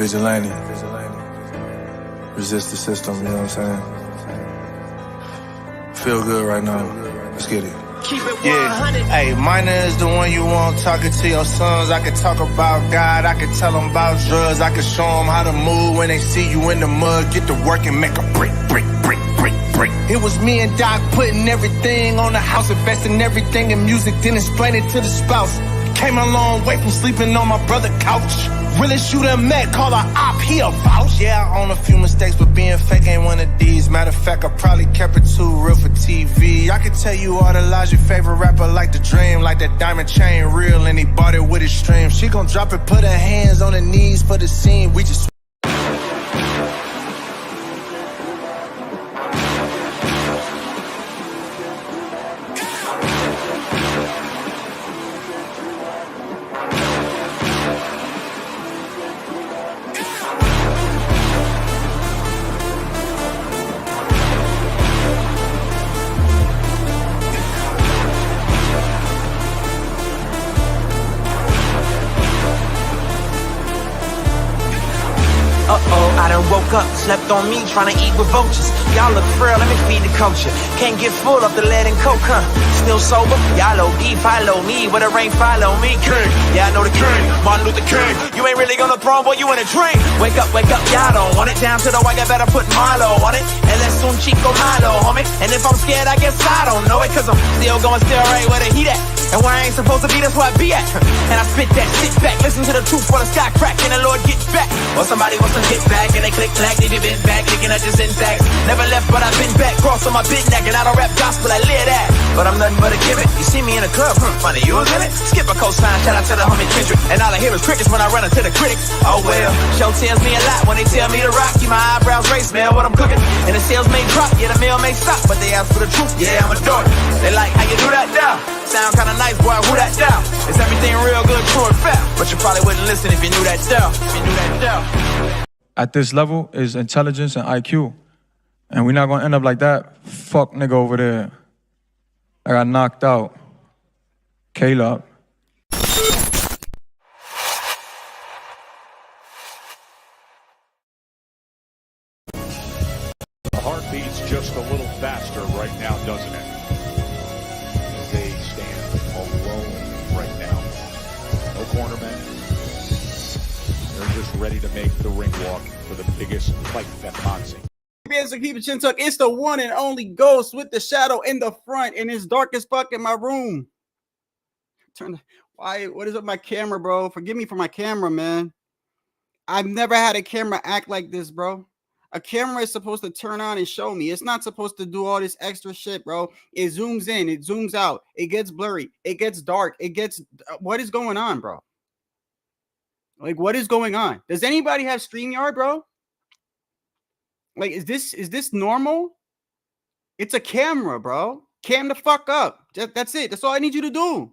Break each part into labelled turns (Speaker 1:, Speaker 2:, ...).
Speaker 1: vigilante. Resist the system, you know what I'm saying? Feel good right now. Let's get it.
Speaker 2: Keep it 100. Hey, minor is the one you want talking to your sons. I can talk about God, I can tell them about drugs. I can show them how to move when they see you in the mud. Get to work and make a brick. It was me and Doc putting everything on the house, investing everything in music, then explaining to the spouse. Came a long way from sleeping on my brother's couch. Really shooter met, call her op, he a vouch. Yeah, I own a few mistakes, but being fake ain't one of these. Matter of fact, I probably kept it too real for TV. I can tell you all the lies your favorite rapper like the dream. Like that diamond chain real and he bought it with his stream. She gon' drop it, put her hands on her knees for the scene. We just
Speaker 3: I done woke up, slept on me, trying to eat with vultures. Y'all look frail, let me feed the culture. Can't get full of the lead and coke, huh? Still sober? Y'all OD, follow me. Where the rain follow me, king. Yeah, I know the king, Martin Luther King. You ain't really gonna throne, boy, you in a dream. Wake up, y'all don't want it. Down to the white, I better put Marlo on it. And let's soon Chico Malo, homie. And if I'm scared, I guess I don't know it. Cause I'm still going still right where the heat at. And where I ain't supposed to be, that's where I be at. And I spit that, sit back, listen to the truth while the sky crack and the Lord get back. Or somebody wants to get back and they click clack, they be bent back, looking at this intact. Never left, but I've been back, cross on my big neck, and I don't rap gospel, I live that. But I'm nothing but a gimmick. You see me in the club, funny, you was in it? Skip a cosign, shout out to the homie Kendrick. And all I hear is crickets when I run into the critics. Oh well, show tells me a lot when they tell me to rock. Keep my eyebrows raised, smell what I'm cooking. And the sales may drop, yeah, the mail may stop, but they ask for the truth, yeah, I'm a dork. They like, how you do that now? Sound kinda nice, boy, who that down? Is everything real good, true and fair? But you probably wouldn't listen if you knew that down. If you knew that down.
Speaker 1: At this level is intelligence and IQ. And we're not gonna end up like that fuck nigga over there. I got knocked out. Caleb.
Speaker 4: The heart beats just a little faster right now, doesn't it? As they stand alone right now. No cornermen. They're just ready to make the ring walk for the biggest fight in boxing.
Speaker 5: Keep it chin tuck. It's the one and only Ghost with the shadow in the front, and it's dark as fuck in my room. What is up my camera, bro? Forgive me for my camera, man. I've never had a camera act like this, bro. A camera is supposed to turn on and show me. It's not supposed to do all this extra shit, bro. It zooms in, it zooms out, it gets blurry, it gets dark, it gets. What is going on, bro? Like, what is going on? Does anybody have StreamYard, bro? Like, is this normal? It's a camera, bro. Cam the fuck up. That's it. That's all I need you to do.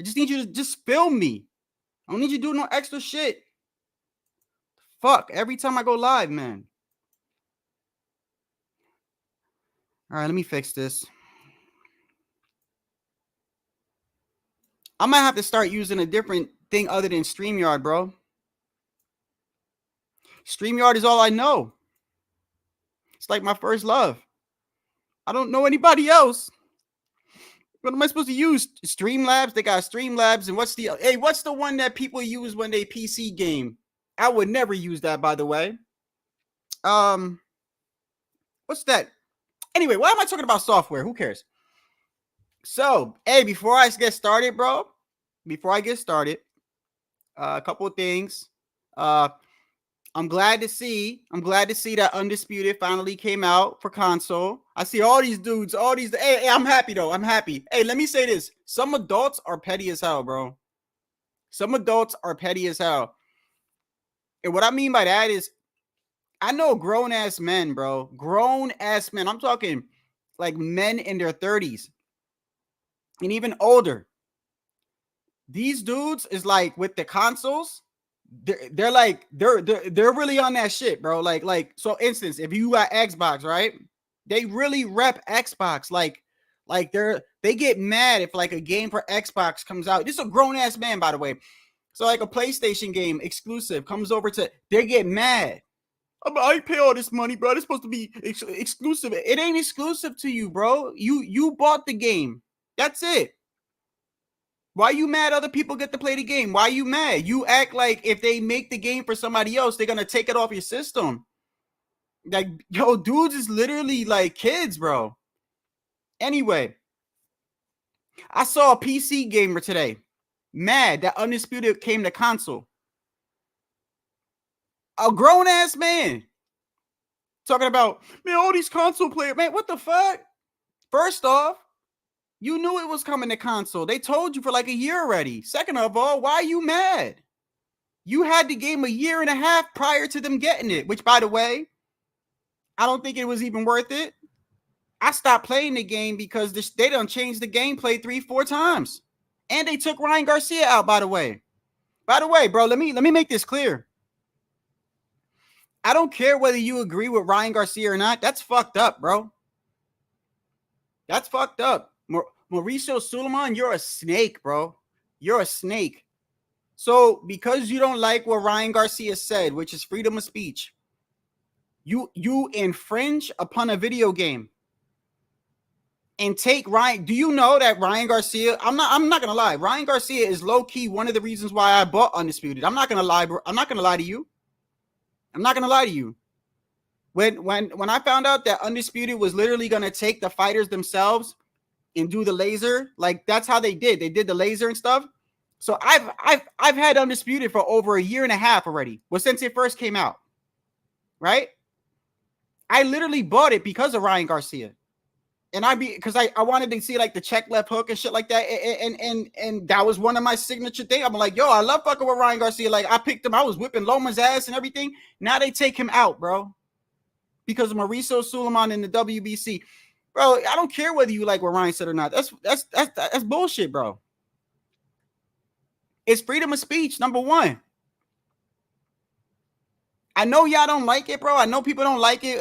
Speaker 5: I just need you to just film me. I don't need you to do no extra shit. Fuck, every time I go live, man. All right, let me fix this. I might have to start using a different thing other than StreamYard, bro. StreamYard is all I know. It's like my first love. I don't know anybody else. What am I supposed to use? Streamlabs? They got Streamlabs. And what's the one that people use when they PC game? I would never use that, by the way. What's that? Anyway, why am I talking about software? Who cares? So, hey, before I get started, bro, a couple of things. I'm glad to see that Undisputed finally came out for console. I see all these dudes, hey, I'm happy though. I'm happy. Hey, let me say this. Some adults are petty as hell, bro. Some adults are petty as hell. And what I mean by that is, I know grown-ass men, bro. Grown-ass men. I'm talking like men in their 30s and even older. These dudes is like with the consoles, they're really on that shit, bro. Like so instance, if you got Xbox, right? They really rep Xbox. Like they get mad if like a game for Xbox comes out. This is a grown-ass man, by the way. So like a PlayStation game exclusive comes over to, they get mad. I pay all this money, bro. It's supposed to be exclusive. It ain't exclusive to you, bro. You bought the game. That's it. Why you mad other people get to play the game? Why you mad? You act like if they make the game for somebody else, they're going to take it off your system. Like, yo, dudes is literally like kids, bro. Anyway, I saw a PC gamer today mad that Undisputed came to console. A grown-ass man talking about, man, all these console players. Man, what the fuck? First off, you knew it was coming to console. They told you for like a year already. Second of all, why are you mad? You had the game a year and a half prior to them getting it, which, by the way, I don't think it was even worth it. I stopped playing the game because they done changed the gameplay 3-4 times. And they took Ryan Garcia out, by the way. By the way, bro, let me make this clear. I don't care whether you agree with Ryan Garcia or not. That's fucked up, bro. That's fucked up. Mauricio Suleiman, you're a snake, bro. You're a snake. So because you don't like what Ryan Garcia said, which is freedom of speech, you infringe upon a video game and take Ryan. Do you know that Ryan Garcia, I'm not gonna lie, Ryan Garcia is low-key one of the reasons why I bought Undisputed. I'm not gonna lie, bro. I'm not gonna lie to you. I'm not gonna lie to you. When I found out that Undisputed was literally gonna take the fighters themselves and do the laser, like that's how they did. They did the laser and stuff. So I've had Undisputed for over a year and a half already. Well, since it first came out, right? I literally bought it because of Ryan Garcia, and because I wanted to see like the check left hook and shit like that, and that was one of my signature things. I'm like, yo, I love fucking with Ryan Garcia. Like I picked him, I was whipping Loma's ass and everything. Now they take him out, bro, because of Mauricio Suleiman in the WBC. Bro, I don't care whether you like what Ryan said or not. That's bullshit, bro. It's freedom of speech, number one. I know y'all don't like it, bro. I know people don't like it.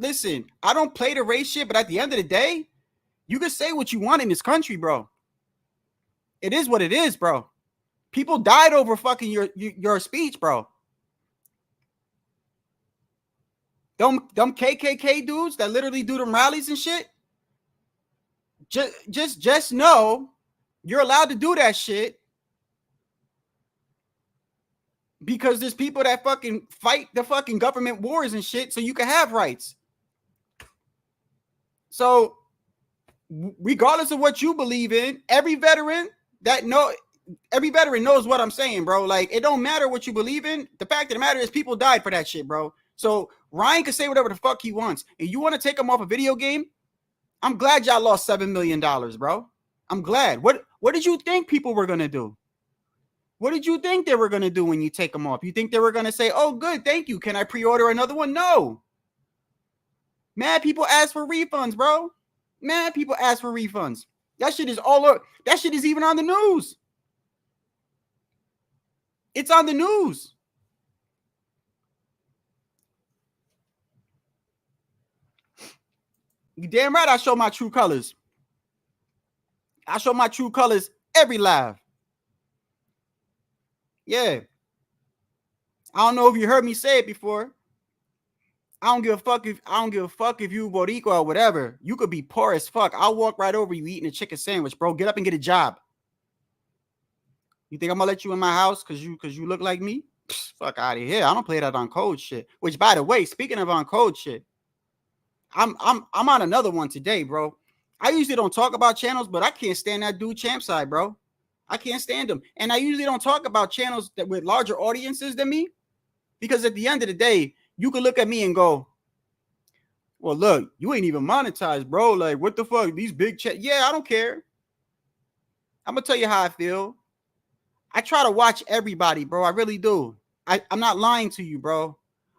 Speaker 5: Listen, I don't play the race shit, but at the end of the day, you can say what you want in this country, bro. It is what it is, bro. People died over fucking your speech, bro. Them KKK dudes that literally do them rallies and shit. Just know you're allowed to do that shit because there's people that fucking fight the fucking government wars and shit so you can have rights. So regardless of what you believe in, every veteran knows what I'm saying, bro. Like, it don't matter what you believe in. The fact of the matter is people died for that shit, bro. So Ryan can say whatever the fuck he wants. And you want to take him off a video game? I'm glad y'all lost $7 million, bro. I'm glad. What did you think people were going to do? What did you think they were going to do when you take them off? You think they were going to say, oh, good, thank you. Can I pre-order another one? No. Mad people ask for refunds, bro. Mad people ask for refunds. That shit is all over. That shit is even on the news. It's on the news. You damn right I show my true colors. I show my true colors every live. Yeah. I don't know if you heard me say it before. I don't give a fuck if you Boricua or whatever. You could be poor as fuck. I'll walk right over you eating a chicken sandwich, bro. Get up and get a job. You think I'm gonna let you in my house because you look like me? Pfft, fuck out of here. I don't play that on code shit. Which, by the way, speaking of on code shit, I'm on another one today, bro. I usually don't talk about channels, but I can't stand that dude Champside, bro. I can't stand him. And I usually don't talk about channels that with larger audiences than me, because at the end of the day, you can look at me and go, well, look, you ain't even monetized, bro. Like, what the fuck? These big yeah, I don't care. I'm gonna tell you how I feel. I try to watch everybody, bro. I really do. I'm not lying to you, bro.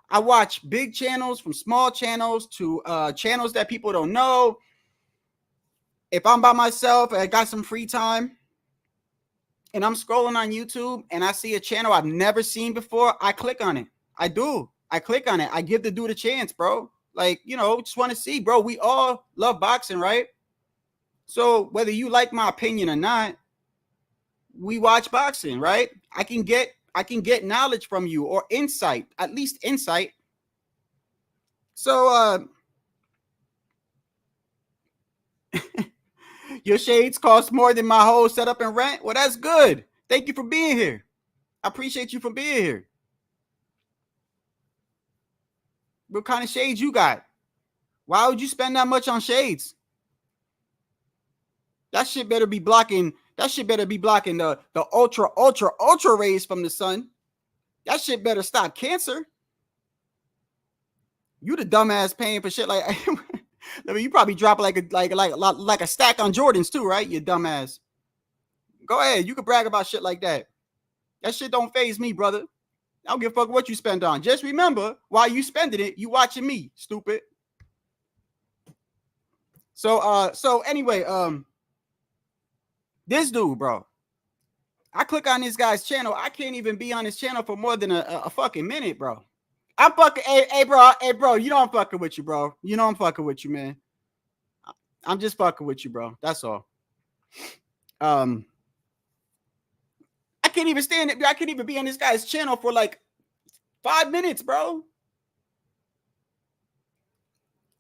Speaker 5: I watch big channels from small channels to channels that people don't know. If I'm by myself, I got some free time, and I'm scrolling on YouTube and I see a channel I've never seen before, I click on it. I do. I click on it. I give the dude a chance, bro. Like, you know, just want to see, bro. We all love boxing, right? So whether you like my opinion or not, we watch boxing, right? I can get knowledge from you, or insight, at least insight. So your shades cost more than my whole setup and rent. Well, that's good. Thank you for being here. I appreciate you for being here. What kind of shades you got? Why would you spend that much on shades? That shit better be blocking. That shit better be blocking the ultra rays from the sun. That shit better stop cancer. You the dumbass paying for shit like. I mean, you probably drop like a stack on Jordans too, right? You dumbass. Go ahead. You can brag about shit like that. That shit don't faze me, brother. I don't give a fuck what you spend on. Just remember, while you spending it, you watching me, stupid. So anyway, this dude, bro. I click on this guy's channel. I can't even be on his channel for more than a fucking minute, bro. I'm fucking, hey, bro. You know I'm fucking with you, bro. You know I'm fucking with you, man. I'm just fucking with you, bro. That's all. I can't even stand it. I can't even be on this guy's channel for like 5 minutes, bro.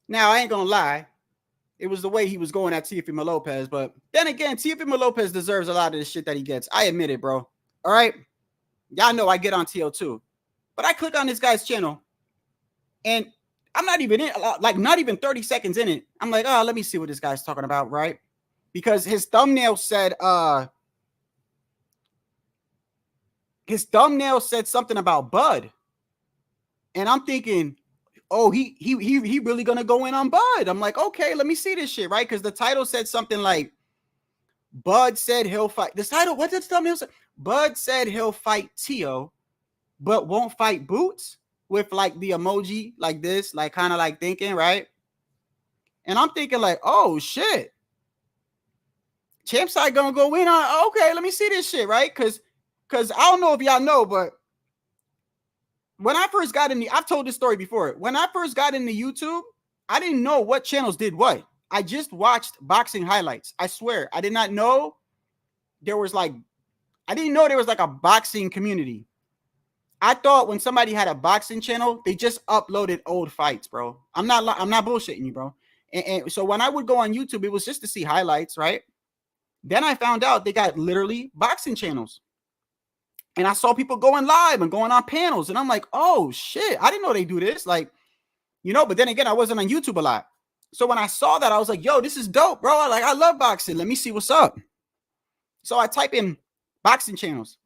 Speaker 5: Now, I ain't gonna lie. It was the way he was going at Teofimo Lopez. But then again, Teofimo Lopez deserves a lot of the shit that he gets. I admit it, bro. All right? Y'all know I get on Teo too. But I click on this guy's channel, and I'm not even in, like, not even 30 seconds in it. I'm like, oh, let me see what this guy's talking about, right? Because his thumbnail said something about Bud. And I'm thinking, oh, he really gonna go in on Bud. I'm like, okay, let me see this shit, right? Because the title said something like, Bud said he'll fight. This title, what did the thumbnail say? Bud said he'll fight Teo, but won't fight Boots, with like the emoji like this, like kind of like thinking, right? And I'm thinking like, oh shit, Champ side gonna go in on, okay, let me see this shit, right? Because I don't know if y'all know, but when I first got in I've told this story before. When I first got into YouTube, I didn't know what channels did what. I just watched boxing highlights. I swear, I did not know there was like a boxing community. I thought when somebody had a boxing channel, they just uploaded old fights, bro. I'm not bullshitting you, bro. And so when I would go on YouTube, it was just to see highlights, right? Then I found out they got literally boxing channels. And I saw people going live and going on panels. And I'm like, oh, shit, I didn't know they do this. Like, you know, but then again, I wasn't on YouTube a lot. So when I saw that, I was like, yo, this is dope, bro. I love boxing. Let me see what's up. So I type in boxing channels.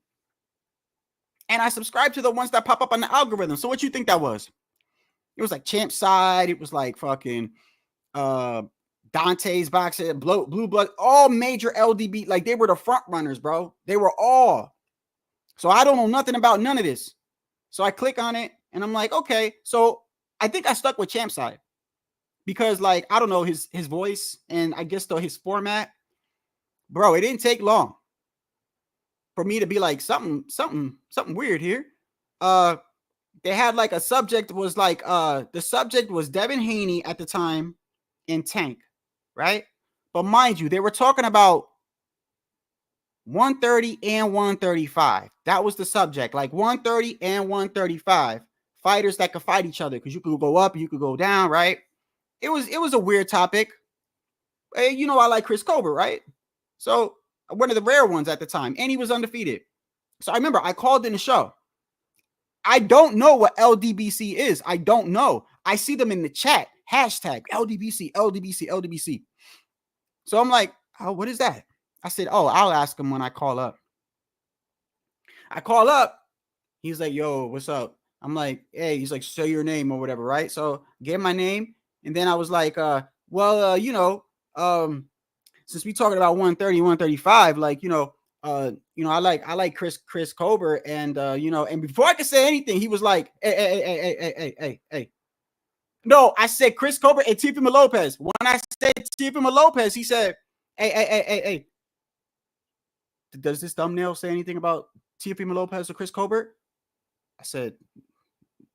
Speaker 5: And I subscribe to the ones that pop up on the algorithm. So what you think that was? It was like Champ Side. It was like fucking Dante's boxing, Blue Blood, all major LDB. Like they were the front runners, bro. They were all. So I don't know nothing about none of this. So I click on it and I'm like, okay. So I think I stuck with Champ Side because like, I don't know, his voice and I guess though his format, bro, it didn't take long for me to be like something weird here. They had like a subject was like, the subject was Devin Haney at the time in Tank, right? But mind you, they were talking about 130 and 135. That was the subject, like 130 and 135 fighters that could fight each other because you could go up, you could go down, right? It was a weird topic. Hey, you know, I like Chris Colbert, right? So one of the rare ones at the time, and he was undefeated. So I remember I called in the show. I don't know what LDBC is. I don't know. I see them in the chat. Hashtag LDBC, LDBC, LDBC. So I'm like, oh, what is that? I said, oh, I'll ask him when I call up. I call up. He's like, yo, what's up? I'm like, hey, he's like, say your name or whatever, right? So gave my name. And then I was like, you know, since we talking about 130, 135, like, I like Chris Colbert, and you know, and before I could say anything, he was like, hey. No, I said Chris Colbert and Teofimo Lopez. When I said Teofimo Lopez, he said, hey. Does this thumbnail say anything about Teofimo Lopez or Chris Colbert? I said,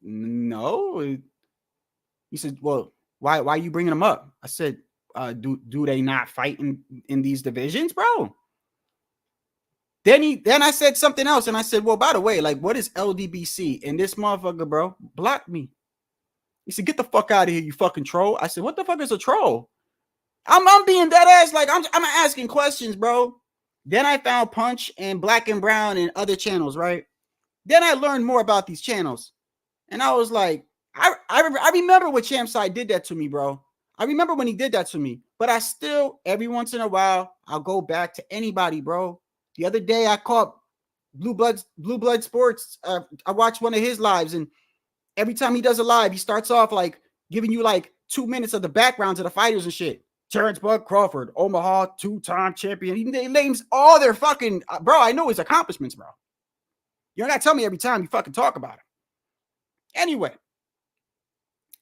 Speaker 5: no. He said, well, why are you bringing them up? I said, do they not fight in these divisions, bro? Then I said something else, and I said, well, by the way, like, what is LDBC? And this motherfucker, bro, blocked me. He said, get the fuck out of here, you fucking troll. I said, what the fuck is a troll? I'm being dead ass, like, I'm asking questions, bro. Then I found Punch and Black and Brown and other channels, right? Then I learned more about these channels. And I was like, I remember when Champside did that to me, bro. I remember when he did that to me. But I still, every once in a while, I'll go back to anybody, bro. The other day, I caught Blue Blood Sports. I watched one of his lives, and every time he does a live, he starts off like giving you like 2 minutes of the backgrounds of the fighters and shit. Terrence Bud Crawford, Omaha, 2-time champion. He names all their fucking, bro, I know his accomplishments, bro. You don't got to tell me every time you fucking talk about him. Anyway,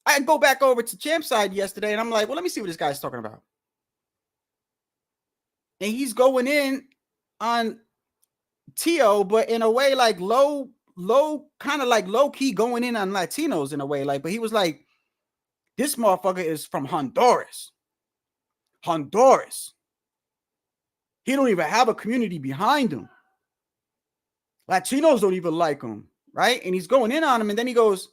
Speaker 5: I go back over to Champside yesterday, and I'm like, well, let me see what this guy's talking about. And he's going in on Tio, but in a way like low, kind of like low key going in on Latinos in a way. Like, but he was like, this motherfucker is from Honduras. He don't even have a community behind him. Latinos don't even like him, right? And he's going in on him, and then he goes,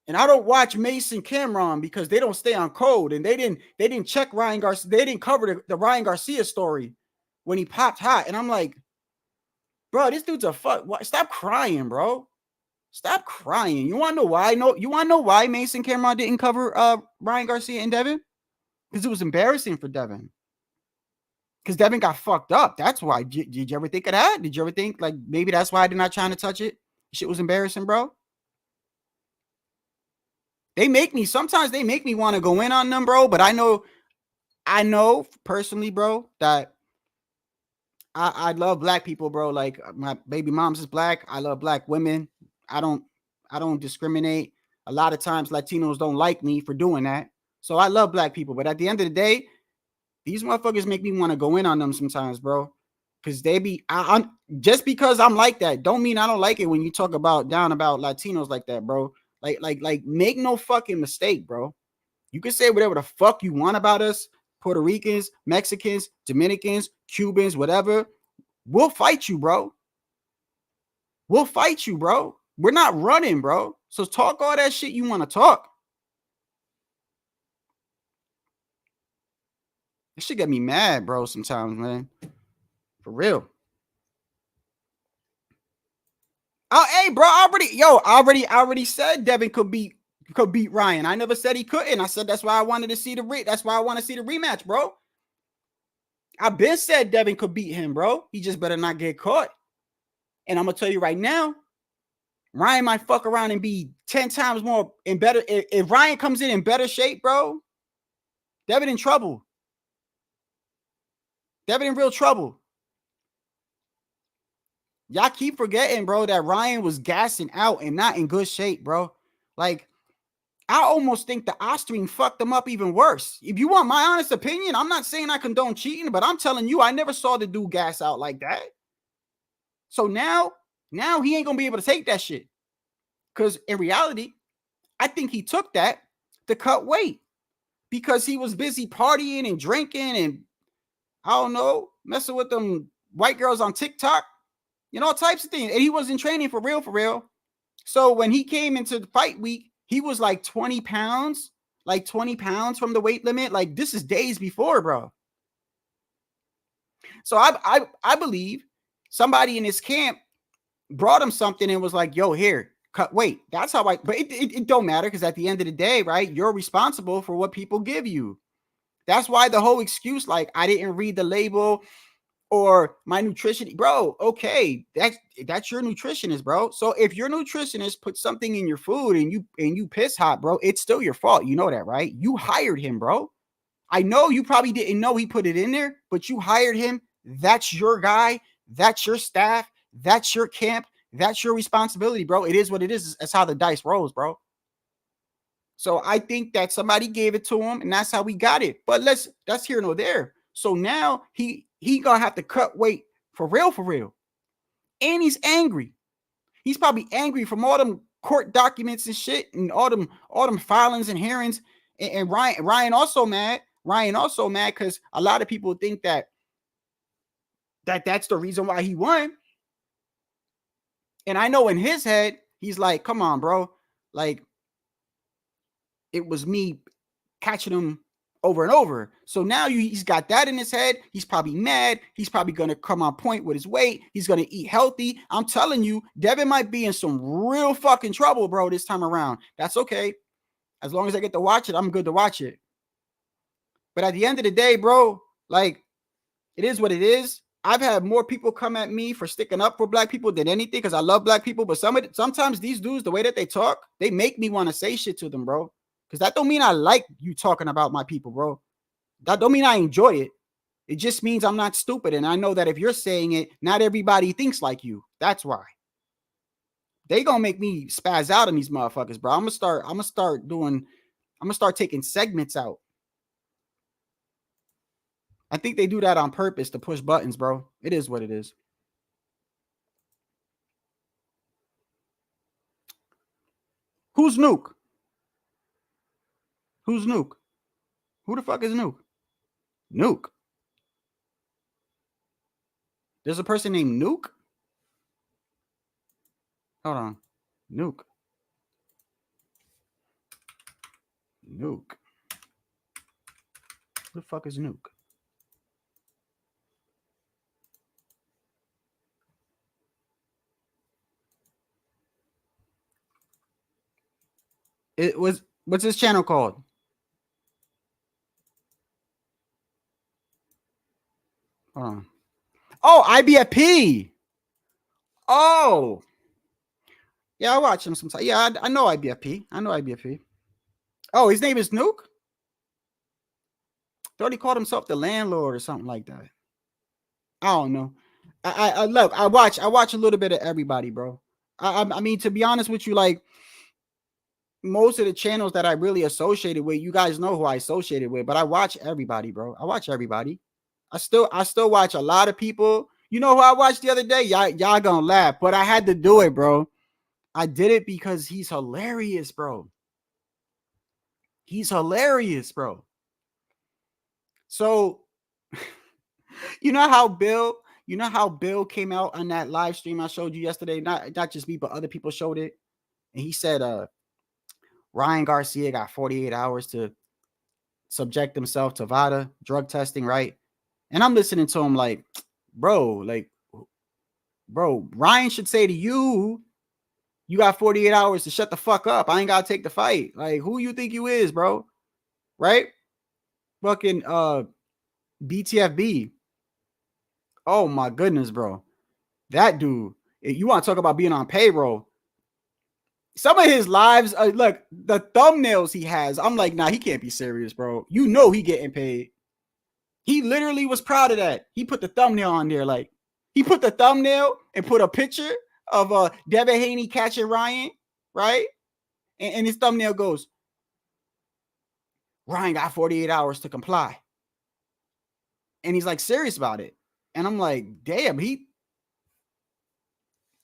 Speaker 5: and I don't watch Mason Cameron because they don't stay on code, and they didn't check Ryan Garcia. They didn't cover the Ryan Garcia story when he popped hot. And I'm like, bro, this dude's a fuck. Stop crying, bro. Stop crying. You want to know why? You want to know why Mason Cameron didn't cover Ryan Garcia and Devin? Because it was embarrassing for Devin. Because Devin got fucked up. That's why. Did you ever think of that? Did you ever think, like, maybe that's why they're not trying to touch it? Shit was embarrassing, bro. Sometimes they make me want to go in on them, bro. But I know personally, bro, that I love black people, bro. Like, my baby mom's is black. I love black women. I don't discriminate. A lot of times Latinos don't like me for doing that. So I love black people. But at the end of the day, these motherfuckers make me want to go in on them sometimes, bro. Because they be, just because I'm like that, don't mean I don't like it when you talk about Latinos like that, bro. Like, make no fucking mistake, bro. You can say whatever the fuck you want about us, Puerto Ricans, Mexicans, Dominicans, Cubans, whatever. We'll fight you, bro. We'll fight you, bro. We're not running, bro. So talk all that shit you want to talk. This shit get me mad, bro, sometimes, man. For real. Oh, hey, bro, I already said Devin could beat Ryan. I never said he couldn't. I said that's why I wanted to see the rematch, bro. I've been said Devin could beat him, bro. He just better not get caught. And I'm gonna tell you right now, Ryan might fuck around and be 10 times more in better. If Ryan comes in better shape, bro, Devin in trouble. Devin in real trouble. Y'all keep forgetting, bro, that Ryan was gassing out and not in good shape, bro. Like, I almost think the Austrian fucked him up even worse. If you want my honest opinion, I'm not saying I condone cheating, but I'm telling you, I never saw the dude gas out like that. So now he ain't gonna be able to take that shit. Because in reality, I think he took that to cut weight because he was busy partying and drinking and, I don't know, messing with them white girls on TikTok. You know, all types of things. And he wasn't training for real. So when he came into the fight week, he was like 20 pounds from the weight limit. Like, this is days before, bro. So I believe somebody in his camp brought him something and was like, yo, here, cut weight. That's how but it don't matter because at the end of the day, right, you're responsible for what people give you. That's why the whole excuse, like, I didn't read the label, or my nutrition, bro, okay, that's your nutritionist, bro. So if your nutritionist put something in your food and you piss hot, bro, it's still your fault. You know that, right? You hired him, bro. I know you probably didn't know he put it in there, but you hired him. That's your guy. That's your staff. That's your camp. That's your responsibility, bro. It is what it is. That's how the dice rolls, bro. So I think that somebody gave it to him, and that's how we got it. But that's here nor there. So now he gonna have to cut weight for real. And he's angry. He's probably angry from all them court documents and shit and all them filings and hearings. And Ryan also mad. Ryan also mad because a lot of people think that that's the reason why he won. And I know in his head, he's like, come on, bro. Like, it was me catching him over and over. So now he's got that in his head. He's probably mad. He's probably going to come on point with his weight. He's going to eat healthy. I'm telling you, Devin might be in some real fucking trouble, bro, this time around. That's okay. As long as I get to watch it, I'm good to watch it. But at the end of the day, bro, like, it is what it is. I've had more people come at me for sticking up for black people than anything because I love black people. But sometimes these dudes, the way that they talk, they make me want to say shit to them, bro. Because that don't mean I like you talking about my people, bro. That don't mean I enjoy it. It just means I'm not stupid. And I know that if you're saying it, not everybody thinks like you. That's why. They gonna make me spaz out on these motherfuckers, bro. I'm gonna start taking segments out. I think they do that on purpose to push buttons, bro. It is what it is. Who's Nuke? Who's Nuke? Who the fuck is Nuke? Nuke. There's a person named Nuke? Hold on. Nuke. Nuke. Who the fuck is Nuke? What's his channel called? Hold on. Oh, IBFP. Oh. Yeah, I watch him sometimes. Yeah, I know IBFP. I know IBFP. Oh, his name is Nuke? Thought he called himself the landlord or something like that. I don't know. I look, I watch a little bit of everybody, bro. I mean, to be honest with you, like, most of the channels that I really associated with, you guys know who I associated with, but I watch everybody, bro. I watch everybody. I still watch a lot of people. You know who I watched the other day? Y'all gonna laugh, but I had to do it, bro. I did it because he's hilarious, bro. He's hilarious, bro. So, you know how Bill came out on that live stream I showed you yesterday? Not just me, but other people showed it. And he said, Ryan Garcia got 48 hours to subject himself to VADA drug testing, right? And I'm listening to him like, bro, Ryan should say to you, you got 48 hours to shut the fuck up. I ain't got to take the fight. Like, who you think you is, bro? Right? Fucking BTFB. Oh, my goodness, bro. That dude, if you want to talk about being on payroll, some of his lives, look, the thumbnails he has, I'm like, nah, he can't be serious, bro. You know he getting paid. He literally was proud of that. He put the thumbnail on there. Like, he put the thumbnail and put a picture of Devin Haney catching Ryan, right? And his thumbnail goes, Ryan got 48 hours to comply. And he's like serious about it. And I'm like, damn,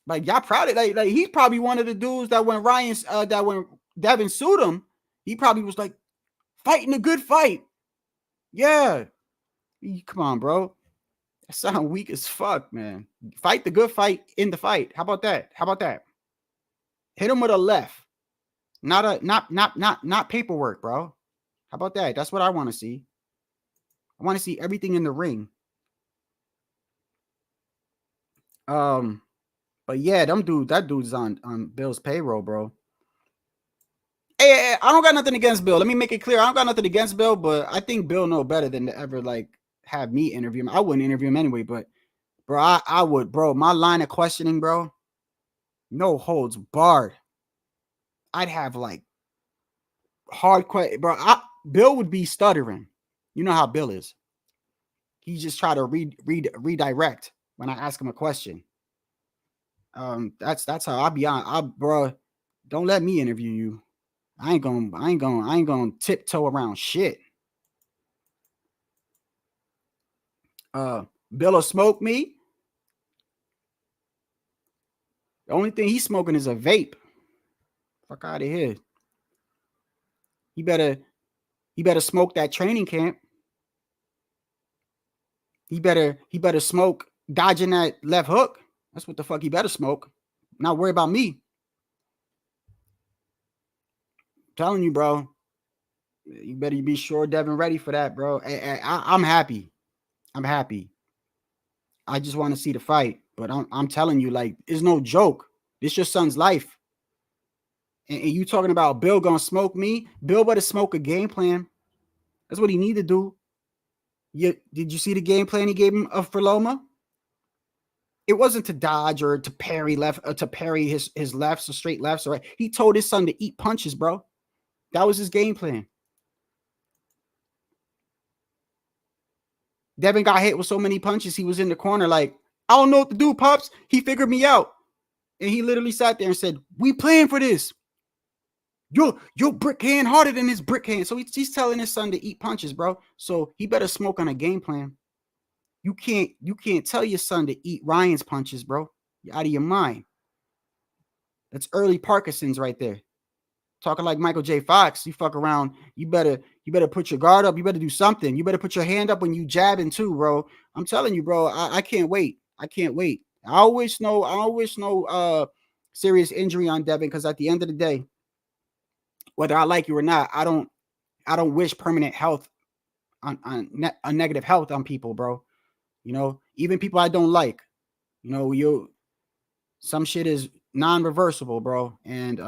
Speaker 5: like, y'all proud of it. Like he's probably one of the dudes that when when Devin sued him, he probably was like, fighting a good fight. Yeah. Come on, bro. That sound weak as fuck, man. Fight the good fight in the fight. How about that? Hit him with a left. Not paperwork, bro. How about that? That's what I want to see. I want to see everything in the ring. But yeah, that dude's on Bill's payroll, bro. Hey, I don't got nothing against Bill. Let me make it clear. I don't got nothing against Bill, but I think Bill know better than to ever like have me interview him. I wouldn't interview him anyway, but bro, I would, bro. My line of questioning, bro, no holds barred. I'd have like hard question, bro. Bill would be stuttering. You know how Bill is. He just try to redirect when I ask him a question. That's how I be on. Bro, don't let me interview you. I ain't gonna tiptoe around shit. Bill will smoke me. The only thing he's smoking is a vape. Fuck out of here. He better smoke that training camp. He better smoke dodging that left hook. That's what the fuck he better smoke. Not worry about me. I'm telling you, bro. You better be sure Devin ready for that, bro. I'm happy. I'm happy. I just want to see the fight. But I'm telling you, like, it's no joke. This your son's life. And you talking about Bill gonna smoke me? Bill better smoke a game plan. That's what he need to do. Did you see the game plan he gave him for Loma? It wasn't to dodge or to parry left, to parry his lefts or straight lefts. Right? He told his son to eat punches, bro. That was his game plan. Devin got hit with so many punches, he was in the corner like, I don't know what to do, Pops. He figured me out. And he literally sat there and said, we playing for this. Your brick hand harder than his brick hand. So he's telling his son to eat punches, bro. So he better smoke on a game plan. You can't tell your son to eat Ryan's punches, bro. You're out of your mind. That's early Parkinson's right there. Talking like Michael J. Fox, you fuck around. You better put your guard up. You better do something. You better put your hand up when you jabbing too, bro. I'm telling you, bro. I can't wait. I can't wait. I wish no serious injury on Devin, because at the end of the day, whether I like you or not, I don't wish permanent health on negative health on people, bro. You know, even people I don't like. You know, some shit is non-reversible, bro, and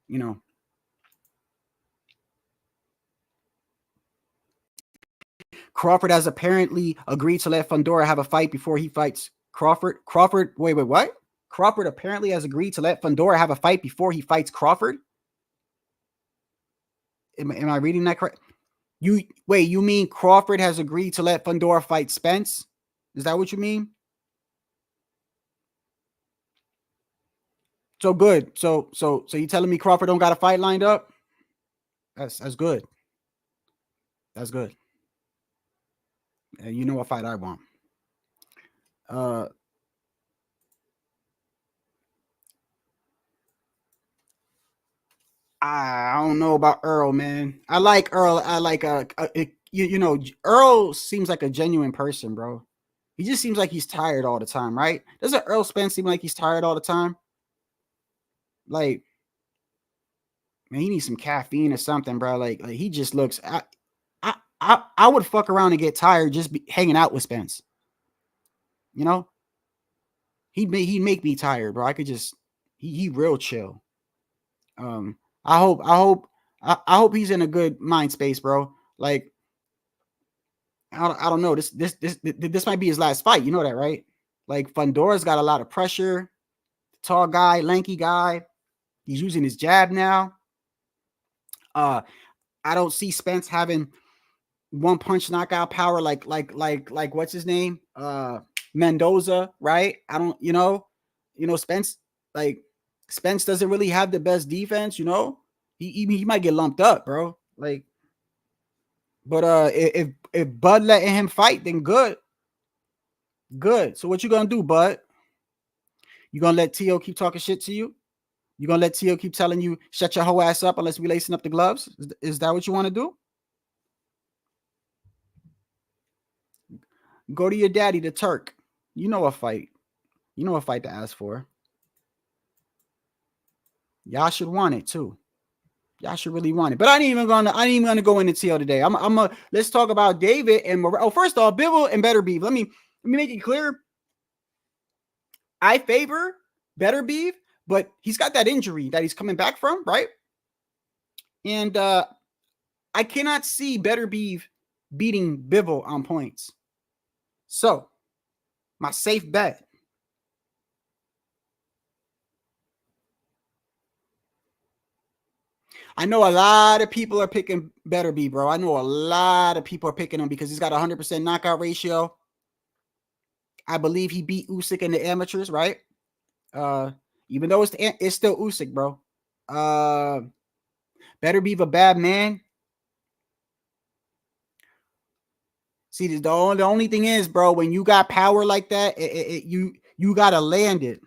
Speaker 5: you know. Crawford has apparently agreed to let Fundora have a fight before he fights Crawford. Wait, what? Crawford apparently has agreed to let Fundora have a fight before he fights Crawford? Am I reading that correct? You mean Crawford has agreed to let Fundora fight Spence? Is that what you mean? So good. So you telling me Crawford don't got a fight lined up? That's good. That's good. And you know what fight I want. I don't know about Earl, man. I like Earl. I like you know, Earl seems like a genuine person, bro. He just seems like he's tired all the time, right? Doesn't Earl Spence seem like he's tired all the time? Like, man, he needs some caffeine or something, bro. Like he just looks. I would fuck around and get tired just hanging out with Spence. You know, he'd make me tired, bro. I could just he real chill. I hope he's in a good mind space, bro. Like, I don't know. This might be his last fight. You know that, right? Like, Fundora's got a lot of pressure. Tall guy, lanky guy. He's using his jab now. I don't see Spence having one punch knockout power like what's his name? Mendoza, right? I don't, you know, Spence doesn't really have the best defense, you know. He might get lumped up, bro. Like, but if Bud letting him fight, then good. So what you gonna do, Bud? You gonna let Tio keep talking shit to you? You gonna let Tio keep telling you shut your whole ass up unless we lacing up the gloves? Is that what you want to do? Go to your daddy, the Turk. You know a fight. You know a fight to ask for. Y'all should want it too. Y'all should really want it. But I ain't even gonna go into Tio today. Let's talk about David and Morell. Oh, first off, Bivol and Betebiev. Let me make it clear. I favor Betebiev, but he's got that injury that he's coming back from, right? And I cannot see Betebiev beating Bivol on points. So, my safe bet. I know a lot of people are picking Betebiev, bro. I know a lot of people are picking him because he's got a 100% knockout ratio. I believe he beat Usyk in the amateurs, right? Even though it's still Usyk, bro. Betebiev a bad man. See, the only thing is, bro, when you got power like that, you gotta land it.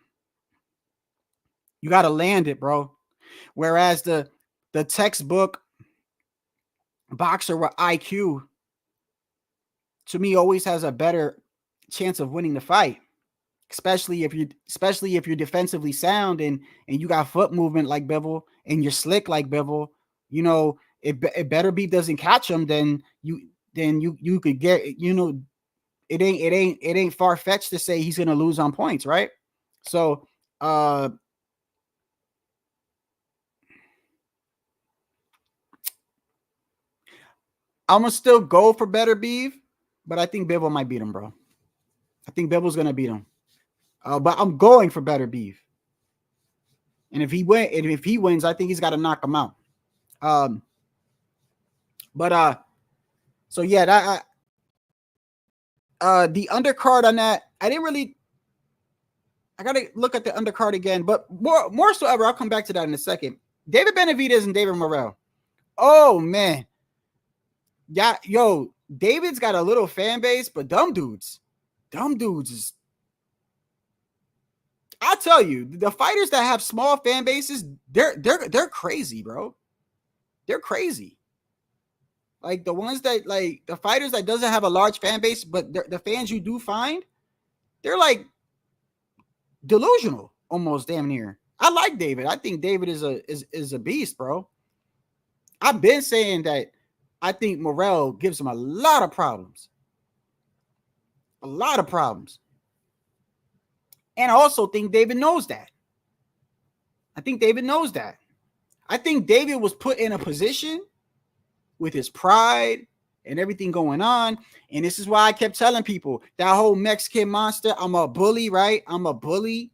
Speaker 5: You gotta land it, bro. Whereas the textbook boxer with IQ, to me, always has a better chance of winning the fight, especially if you're defensively sound and you got foot movement like Bivol and you're slick like Bivol. You know, if Betterbeef doesn't catch him, then you could get, you know, it ain't far-fetched to say he's gonna lose on points, right? So I'm gonna still go for Betterbeef, but I think Bivol might beat him, bro. I think Bivol's gonna beat him. But I'm going for Betterbeef. And if he wins, I think he's got to knock him out. So yeah, that the undercard on that, I gotta look at the undercard again, but more so ever, I'll come back to that in a second. David Benavidez and David Morell. Oh man. Yeah, yo, David's got a little fan base, but dumb dudes is, I'll tell you, the fighters that have small fan bases, they're crazy, bro. They're crazy. Like the ones that, like the fighters that doesn't have a large fan base, but the fans you do find, they're like delusional, almost damn near. I like David. I think David is a beast, bro. I've been saying that I think Morell gives him a lot of problems. A lot of problems. And I also think David knows that. I think David knows that. I think David was put in a position with his pride and everything going on. And this is why I kept telling people that whole Mexican monster, I'm a bully, right? I'm a bully.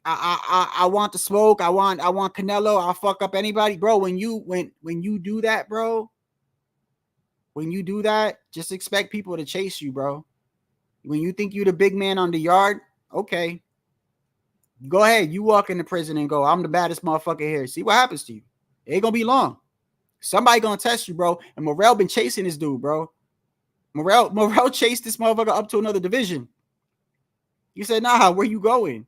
Speaker 5: I want the smoke. I want Canelo. I'll fuck up anybody. Bro, when you do that, bro, when you do that, just expect people to chase you, bro. When you think you're the big man on the yard, okay. Go ahead. You walk into prison and go, I'm the baddest motherfucker here. See what happens to you. It ain't gonna be long. Somebody gonna test you, bro. And Morell been chasing this dude, bro. Morell chased this motherfucker up to another division. You said, nah, where you going?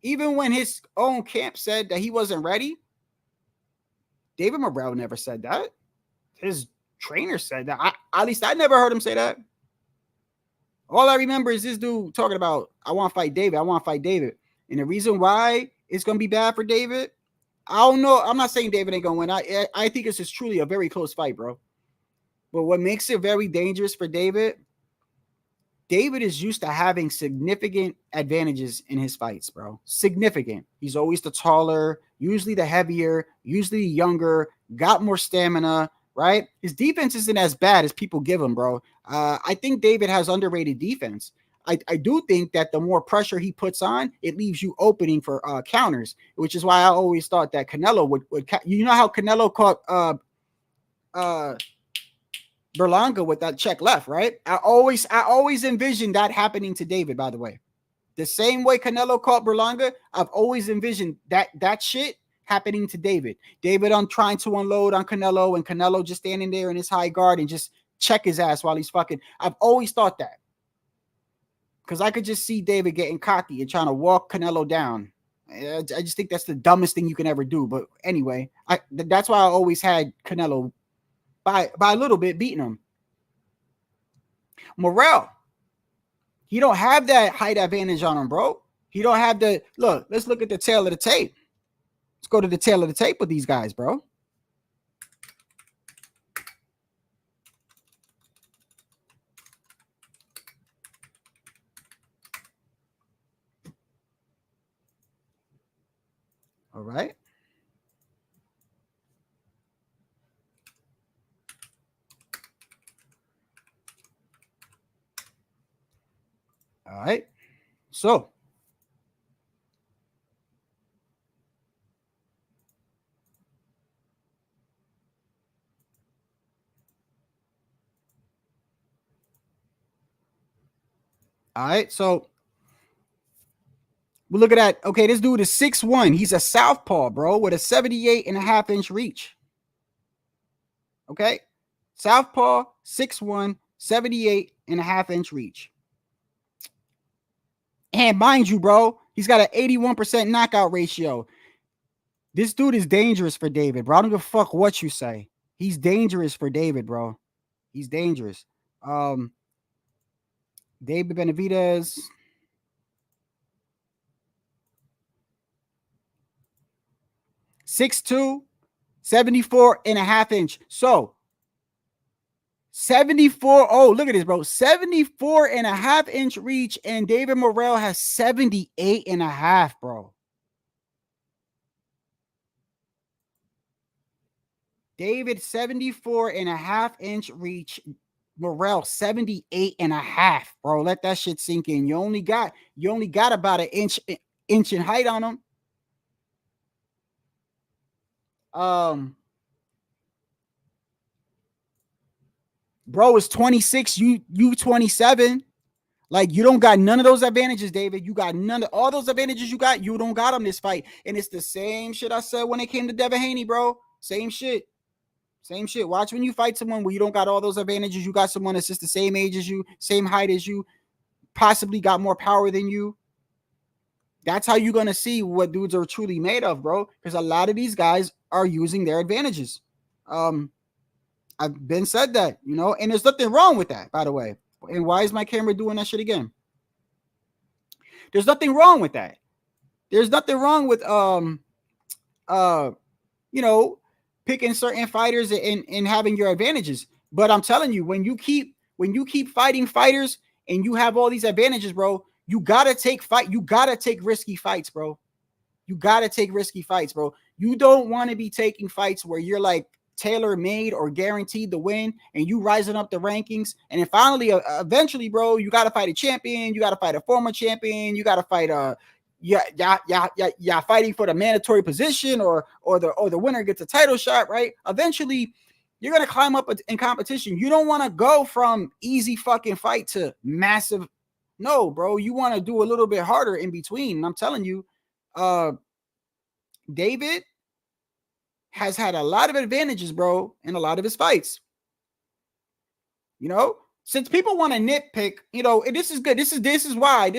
Speaker 5: Even when his own camp said that he wasn't ready, David Morell never said that. His trainer said that. At least I never heard him say that. All I remember is this dude talking about, I want to fight David. I want to fight David. And the reason why it's going to be bad for David, I don't know. I'm not saying David ain't going to win. I think this is truly a very close fight, bro. But what makes it very dangerous for David is used to having significant advantages in his fights, bro. Significant. He's always the taller, usually the heavier, usually younger, got more stamina, right? His defense isn't as bad as people give him, bro. I think David has underrated defense. I do think that the more pressure he puts on, it leaves you opening for counters, which is why I always thought that Canelo would you know how Canelo caught Berlanga with that check left, right? I always envisioned that happening to David, by the way. The same way Canelo caught Berlanga, I've always envisioned that shit happening to David. David on trying to unload on Canelo and Canelo just standing there in his high guard and just check his ass while he's fucking. I've always thought that. Because I could just see David getting cocky and trying to walk Canelo down. I just think that's the dumbest thing you can ever do. But anyway, that's why I always had Canelo by a little bit beating him. Morell, he don't have that height advantage on him, bro. He don't have the look. Let's look at the tail of the tape. Let's go to the tail of the tape with these guys, bro. All right. All right. So, all right. So, we're looking at, okay, this dude is 6'1". He's a southpaw, bro, with a 78.5-inch reach. Okay. Southpaw, 6'1", 78.5-inch reach. And mind you, bro, he's got an 81% knockout ratio. This dude is dangerous for David, bro. I don't give a fuck what you say. He's dangerous for David, bro. He's dangerous. David Benavidez. (6'2", 74.5 inch. So 74. Oh, look at this, bro. 74.5 inch reach, and David Morell has 78.5, bro. David 74.5 inch reach. Morell 78.5, bro. Let that shit sink in. You only got about an inch in height on him. Bro is 26, you 27. Like, you don't got none of those advantages, David. You got none of all those advantages you got. You don't got them this fight. And it's the same shit I said when it came to Devin Haney, bro. Same shit. Same shit. Watch when you fight someone where you don't got all those advantages. You got someone that's just the same age as you, same height as you, possibly got more power than you. That's how you're going to see what dudes are truly made of, bro. Because a lot of these guys are using their advantages. I've been said that, you know, and there's nothing wrong with that, by the way. And why is my camera doing that shit again? There's nothing wrong with that. There's nothing wrong with, you know, picking certain fighters and having your advantages. But I'm telling you, when you keep fighting fighters and you have all these advantages, bro, you gotta take risky fights, bro. You gotta take risky fights, bro. You don't want to be taking fights where you're like tailor-made or guaranteed to win, and you rising up the rankings, and then finally, eventually, bro, you gotta fight a champion, you gotta fight a former champion, you gotta fight fighting for the mandatory position, or the winner gets a title shot, right? Eventually, you're gonna climb up in competition. You don't want to go from easy fucking fight to massive. No, bro, you want to do a little bit harder in between. And I'm telling you, David has had a lot of advantages, bro, in a lot of his fights. You know, since people want to nitpick, you know, this is good. This is why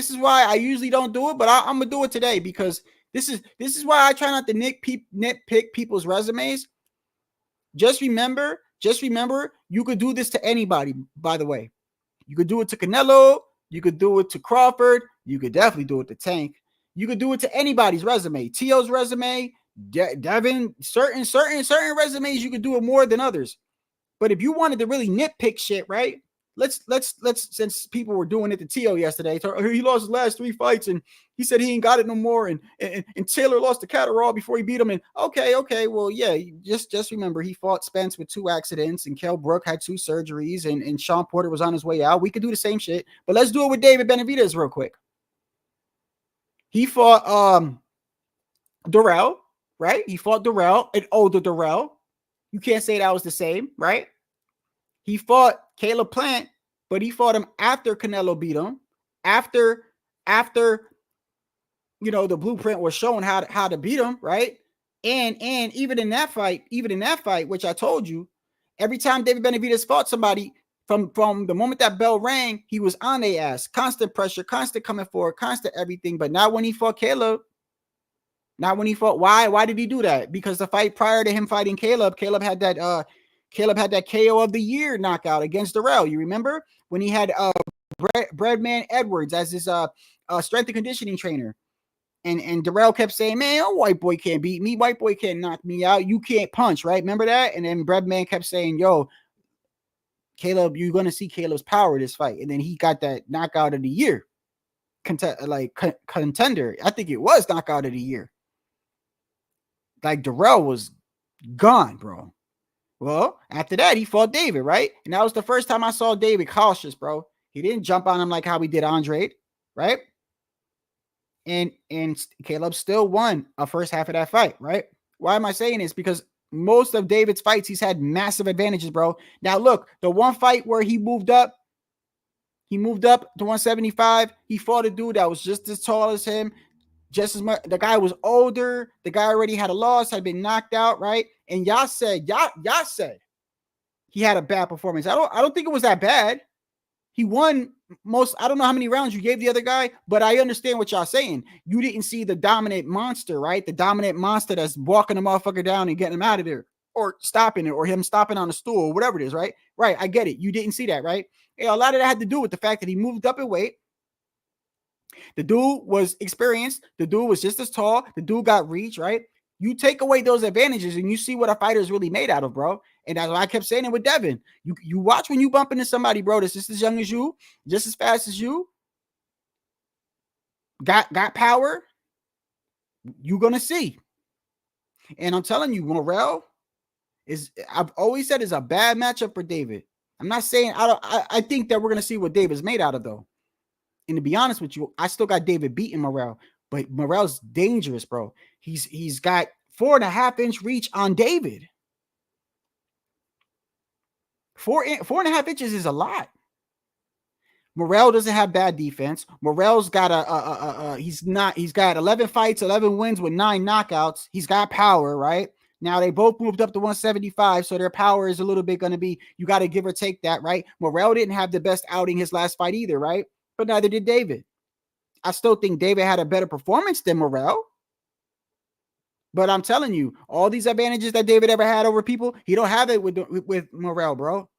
Speaker 5: I usually don't do it, but I'm gonna do it today, because this is why I try not to nitpick people's resumes. Just remember, you could do this to anybody. By the way, you could do it to Canelo, you could do it to Crawford, you could definitely do it to Tank. You could do it to anybody's resume. Tio's resume, Devin, certain resumes, you could do it more than others. But if you wanted to really nitpick shit, right? Let's since people were doing it to Tio yesterday, he lost his last 3 fights and he said he ain't got it no more, and Taylor lost to Catterall before he beat him. And okay, well, yeah, just remember, he fought Spence with 2 accidents, and Kell Brook had 2 surgeries, and Sean Porter was on his way out. We could do the same shit, but let's do it with David Benavidez real quick. He fought Durrell, right? He fought Durrell, an older Durrell. You can't say that was the same, right? He fought Caleb Plant, but he fought him after Canelo beat him, after you know, the blueprint was showing how to beat him, right? And even in that fight, which I told you, every time David Benavidez fought somebody, from the moment that bell rang, he was on their ass, constant pressure, constant coming forward, constant everything. But not when he fought Caleb. Why did he do that? Because the fight prior to him fighting Caleb had that KO of the year knockout against Durrell. You remember when he had Breadman Edwards as his strength and conditioning trainer, and Durrell kept saying, "Man, oh, white boy can't beat me. White boy can't knock me out. You can't punch, right?" Remember that? And then Breadman kept saying, "Yo, Caleb, you're gonna see Caleb's power this fight." And then he got that knockout of the year, contender. I think it was knockout of the year. Like, Durrell was gone, bro. Well, after that, he fought David, right? And that was the first time I saw David cautious, bro. He didn't jump on him like how we did Andre, right? And Caleb still won a first half of that fight, right? Why am I saying this? Because most of David's fights, he's had massive advantages, bro. Now, look, the one fight where he moved up to 175, he fought a dude that was just as tall as him, just as much. The guy was older. The guy already had a loss, had been knocked out, right? And y'all said he had a bad performance. I don't think it was that bad. He won most. I don't know how many rounds you gave the other guy, but I understand what y'all saying. You didn't see the dominant monster, right? The dominant monster that's walking the motherfucker down and getting him out of there. or stopping it, or him stopping on a stool, or whatever it is, right? Right, I get it. You didn't see that, right? Yeah, a lot of that had to do with the fact that he moved up in weight. The dude was experienced. The dude was just as tall. The dude got reach, right? You take away those advantages and you see what a fighter is really made out of, bro. And that's why I kept saying it with Devin. You watch when you bump into somebody, bro, that's just as young as you, just as fast as you, got power, you're going to see. And I'm telling you, Morell I've always said, is a bad matchup for David. I'm not saying I think that we're going to see what David's made out of, though. And to be honest with you, I still got David beating Morell, but Morell's dangerous, bro. He's got 4.5-inch reach on David. 4.5 inches is a lot. Morell doesn't have bad defense. Morell's got he's got 11 fights, 11 wins with 9 knockouts. He's got power, right? Now they both moved up to 175, so their power is a little bit going to be, you got to give or take that, right? Morell didn't have the best outing his last fight either, right? But neither did David. I still think David had a better performance than Morell. But I'm telling you, all these advantages that David ever had over people, he don't have it with Morell, bro.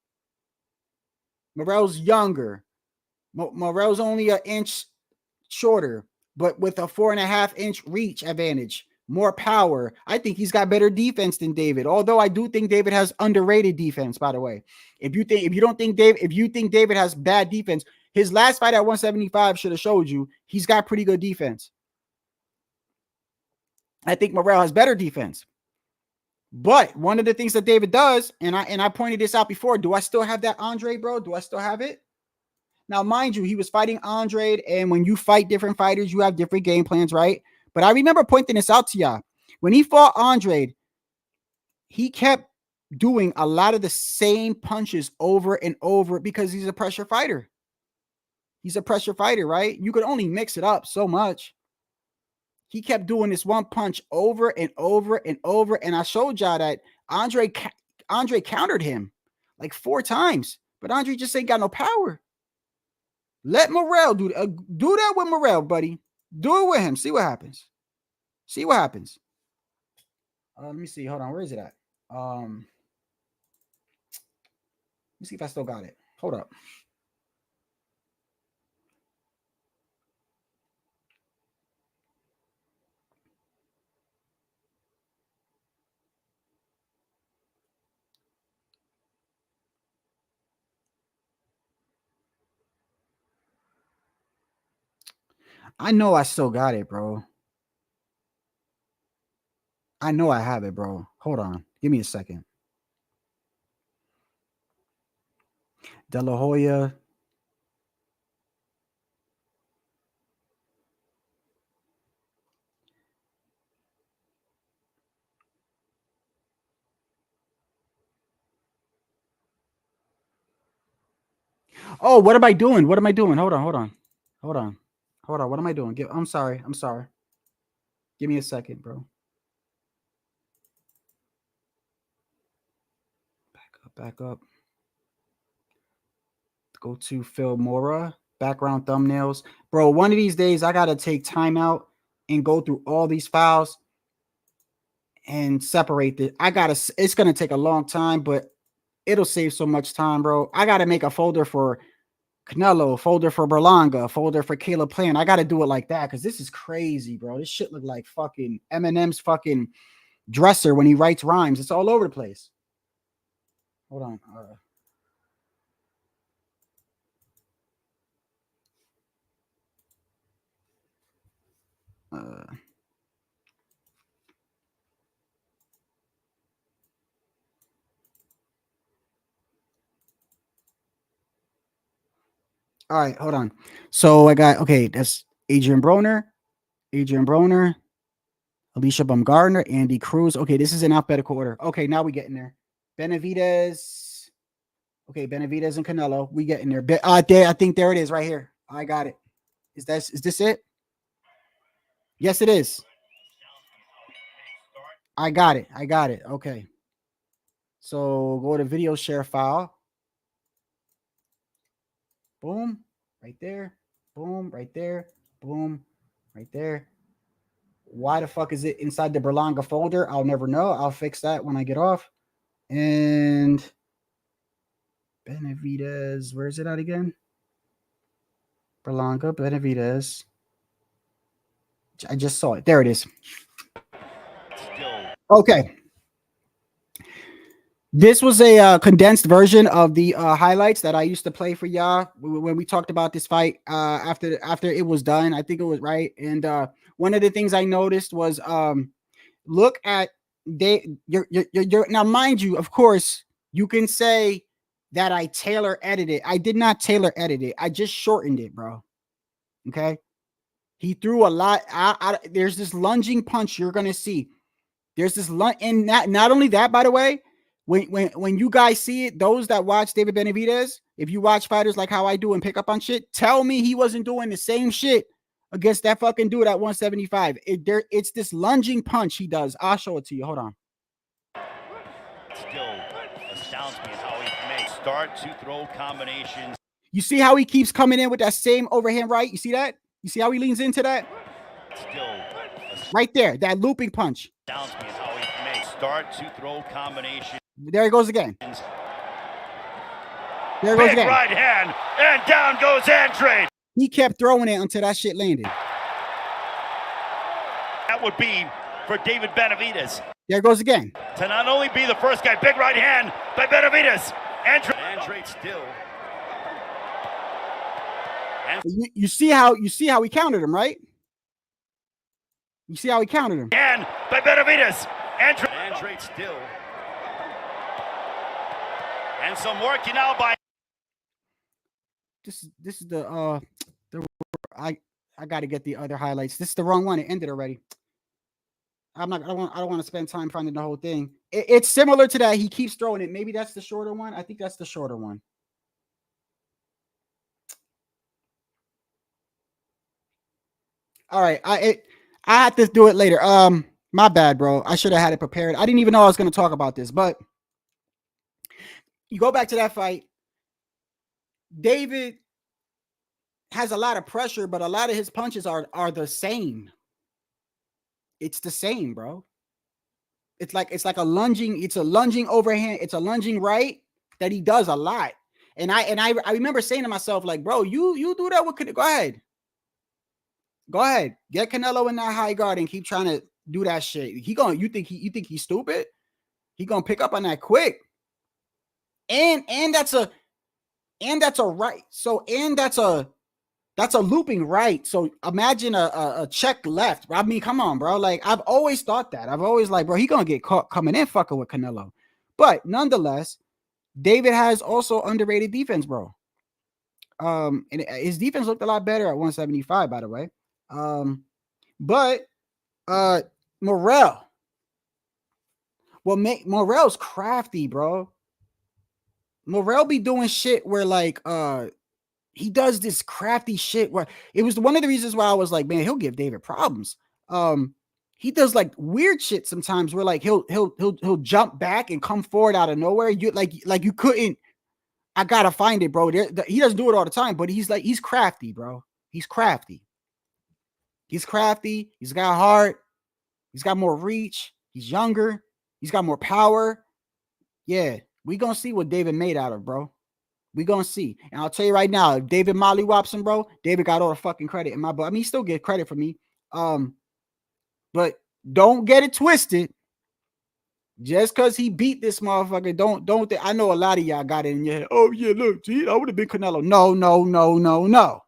Speaker 5: Morell's younger. Morell's only an inch shorter, but with a 4.5-inch reach advantage, more power. I think he's got better defense than David. Although I do think David has underrated defense, by the way. If you think David has bad defense, his last fight at 175 should have showed you he's got pretty good defense. I think Morell has better defense. But one of the things that David does, and I pointed this out before, do I still have that Andre, bro? Do I still have it? Now, mind you, he was fighting Andre, and when you fight different fighters, you have different game plans, right? But I remember pointing this out to y'all. When he fought Andre, he kept doing a lot of the same punches over and over because he's a pressure fighter. He's a pressure fighter, right? You could only mix it up so much. He kept doing this one punch over and over and over, and I showed y'all that Andre countered him like 4 times, but Andre just ain't got no power. Let Morell do that with Morell, buddy. Do it with him. See what happens. See what happens. Let me see. Hold on. Where is it at? Let me see if I still got it. Hold up. I know I still got it, bro. I know I have it, bro. Hold on. Give me a second. De La Hoya. Oh, what am I doing? What am I doing? Hold on. What am I doing? I'm sorry. Give me a second, bro. Back up. Go to Phil Mora. Background thumbnails. Bro, one of these days I got to take time out and go through all these files and separate it. It's going to take a long time, but it'll save so much time, bro. I got to make a folder for Canelo, folder for Berlanga, folder for Caleb Plant. I got to do it like that because this is crazy, bro. This shit look like fucking Eminem's fucking dresser when he writes rhymes. It's all over the place. Hold on. All right, hold on. So I got, okay, that's Adrian Broner, Alicia Baumgardner, Andy Cruz. Okay, this is in alphabetical order. Okay, now we get in there. Benavidez. Okay, Benavidez and Canelo. We get in there. I think there it is right here. I got it. Is this it? Yes, it is. I got it. Okay. So go to video share file. Boom, right there. Boom, right there. Boom, right there. Why the fuck is it inside the Berlanga folder? I'll never know. I'll fix that when I get off. And Benavidez, where is it at again? Berlanga, Benavidez. I just saw it. There it is. Okay. This was a condensed version of the highlights that I used to play for y'all when we talked about this fight after it was done. I think it was right. And one of the things I noticed was look at your now, mind you, of course, you can say that I tailor edited. I did not tailor edit it. I just shortened it, bro. Okay. He threw a lot. There's this lunging punch you're gonna see. There's this lunge, and not only that, by the way, when you guys see it, those that watch David Benavidez, if you watch fighters like how I do and pick up on shit, tell me he wasn't doing the same shit against that fucking dude at 175. It's this lunging punch he does. I'll show it to you. Hold on.
Speaker 6: Still astounds me how he makes start to throw combinations.
Speaker 5: You see how he keeps coming in with that same overhand right? You see that? You see how he leans into that?
Speaker 6: Still
Speaker 5: right there, that looping punch.
Speaker 6: Astounds me how he makes start to throw combinations.
Speaker 5: There he goes again. There he goes again.
Speaker 6: Right hand, and down goes Andre.
Speaker 5: He kept throwing it until that shit landed.
Speaker 6: That would be for David Benavidez.
Speaker 5: There goes again.
Speaker 6: To not only be the first guy, big right hand by Benavidez. Andre still.
Speaker 5: You see how he countered him, right? You see how he countered him.
Speaker 6: And by Benavidez. Andre still. And some work now by.
Speaker 5: This is the I got to get the other highlights. This is the wrong one. It ended already. I don't want to spend time finding the whole thing. It's similar to that. He keeps throwing it. Maybe that's the shorter one. I think that's the shorter one. All right. I have to do it later. My bad, bro. I should have had it prepared. I didn't even know I was going to talk about this, but you go back to that fight. David has a lot of pressure, but a lot of his punches are the same. It's the same, bro. It's like a lunging overhand. It's a lunging right that he does a lot. And I remember saying to myself, like, bro, you do that with Canelo. Go ahead. Get Canelo in that high guard and keep trying to do that shit. You think he's stupid? He gonna pick up on that quick. And that's a right. So that's a looping right. So imagine a check left. I mean, come on, bro. Like, I've always thought that. I've always like, bro, he gonna get caught coming in fucking with Canelo. But nonetheless, David has also underrated defense, bro. And his defense looked a lot better at 175, by the way. But Morell. Well, Morell's crafty, bro. Morell be doing shit where like he does this crafty shit where it was one of the reasons why I was like, man, he'll give David problems. He does like weird shit sometimes where like he'll jump back and come forward out of nowhere. You like you couldn't. I gotta find it, bro. He doesn't do it all the time, but he's crafty, bro. He's crafty. He's crafty. He's got heart. He's got more reach. He's younger. He's got more power. Yeah, we gonna see what David made out of, bro. We gonna see. And I'll tell you right now, if David mollywops him, bro, David got all the fucking credit in my book. I mean, he still get credit for me. But don't get it twisted. Just because he beat this motherfucker, don't I know a lot of y'all got it in your head. Oh, yeah, look, gee, I would have been Canelo. No.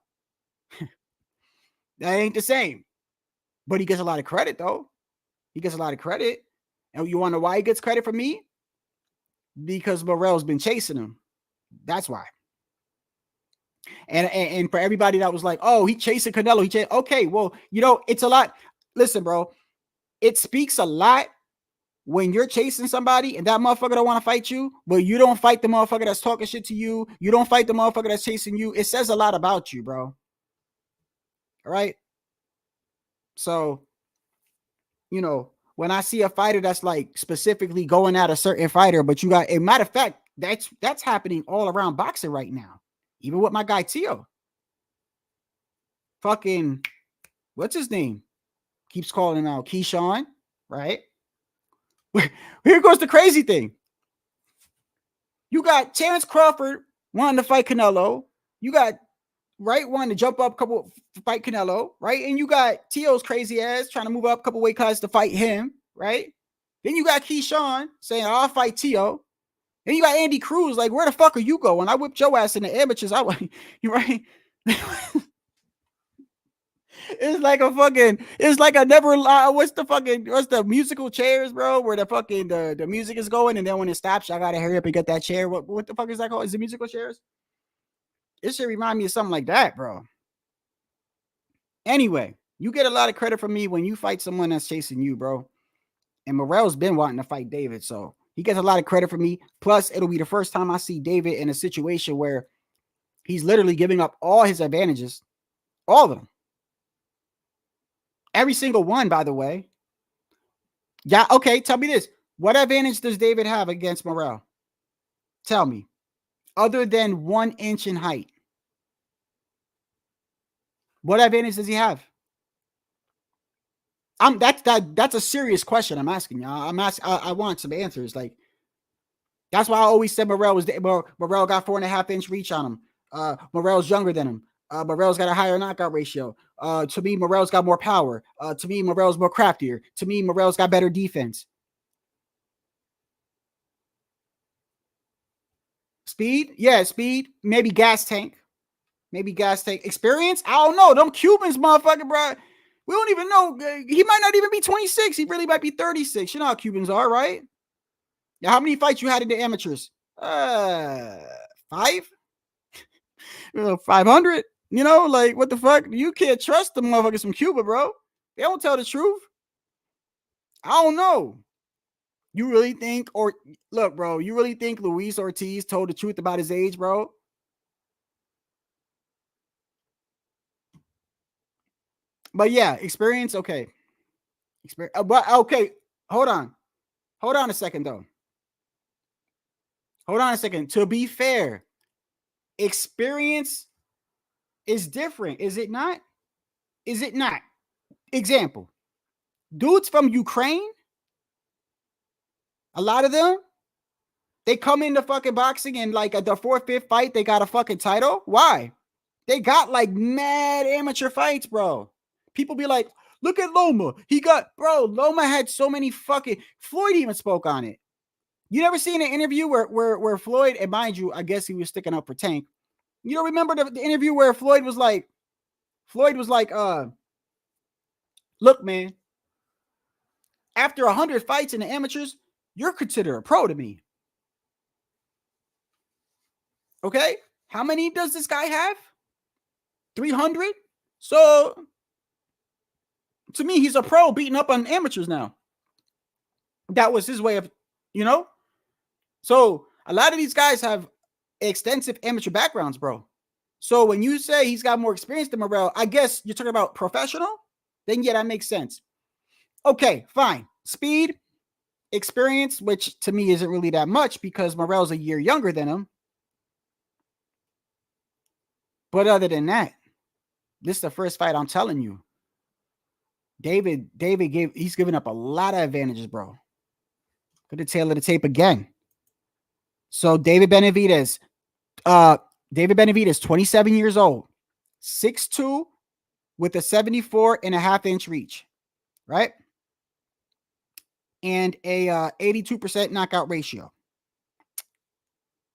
Speaker 5: That ain't the same. But he gets a lot of credit, though. He gets a lot of credit. And you want to know why he gets credit from me? Because Morell's been chasing him. That's why. And for everybody that was like, oh, he chasing Canelo. Okay, well, it's a lot. Listen, bro, it speaks a lot when you're chasing somebody and that motherfucker don't want to fight you, but you don't fight the motherfucker that's talking shit to you. You don't fight the motherfucker that's chasing you. It says a lot about you, bro. All right. So, when I see a fighter that's like specifically going at a certain fighter, but you got a matter of fact, that's happening all around boxing right now. Even with my guy Tio. Fucking, what's his name? Keeps calling out Keyshawn, right? Here goes the crazy thing. You got Terrence Crawford wanting to fight Canelo. You got Wright wanting to jump up a couple to fight Canelo, right? And you got Tio's crazy ass trying to move up a couple weight classes to fight him, right? Then you got Keyshawn saying, I'll fight Tio. Then you got Andy Cruz, like, where the fuck are you going? I whipped your ass in the amateurs. You right? It's like a never what's the musical chairs, bro? Where the fucking the music is going, and then when it stops, I gotta hurry up and get that chair. What the fuck is that called? Is it musical chairs? It should remind me of something like that, bro. Anyway, you get a lot of credit from me when you fight someone that's chasing you, bro. And Morell's been wanting to fight David, so he gets a lot of credit from me. Plus, it'll be the first time I see David in a situation where he's literally giving up all his advantages, all of them. Every single one, by the way. Yeah, okay, tell me this. What advantage does David have against Morell? Tell me. Other than 1 inch in height. What advantage does he have? That's a serious question I'm asking y'all. I want some answers. Like, that's why I always said Morell got 4.5 inch reach on him. Morell's younger than him. Morell's got a higher knockout ratio. To me, Morell's got more power. To me, Morell's more craftier. To me, Morell's got better defense. Speed? Yeah, speed. Maybe gas tank. Experience? I don't know. Them Cubans, motherfucker, bro. We don't even know. He might not even be 26. He really might be 36. You know how Cubans are, right? Now, how many fights you had in the amateurs? 5? 500? You know, like, what the fuck? You can't trust the motherfuckers from Cuba, bro. They don't tell the truth. I don't know. You really think, or look, bro, you really think Luis Ortiz told the truth about his age, bro? But yeah, experience, okay. But okay, hold on. Hold on a second, though. Hold on a second. To be fair, experience is different, is it not? Is it not? Example, dudes from Ukraine, a lot of them, they come into fucking boxing and like at the 4th, 5th fight, they got a fucking title. Why? They got like mad amateur fights, bro. People be like, look at Loma. Loma had so many fucking, Floyd even spoke on it. You never seen an interview where Floyd, and mind you, I guess he was sticking up for Tank. You don't remember the interview where Floyd was like, look, man, after 100 fights in the amateurs, you're considered a pro to me. Okay? How many does this guy have? 300? So, to me, he's a pro beating up on amateurs now. That was his way of, you know? So, a lot of these guys have extensive amateur backgrounds, bro. So when you say he's got more experience than Morell, I guess you're talking about professional? Then yeah, that makes sense. Okay, fine. Speed, experience, which to me isn't really that much because Morell's a year younger than him. But other than that, this is the first fight I'm telling you. He's given up a lot of advantages, bro. Go to the tail of the tape again. So David Benavidez, 27 years old, 6'2", with a 74.5 inch reach, right? And a 82% knockout ratio.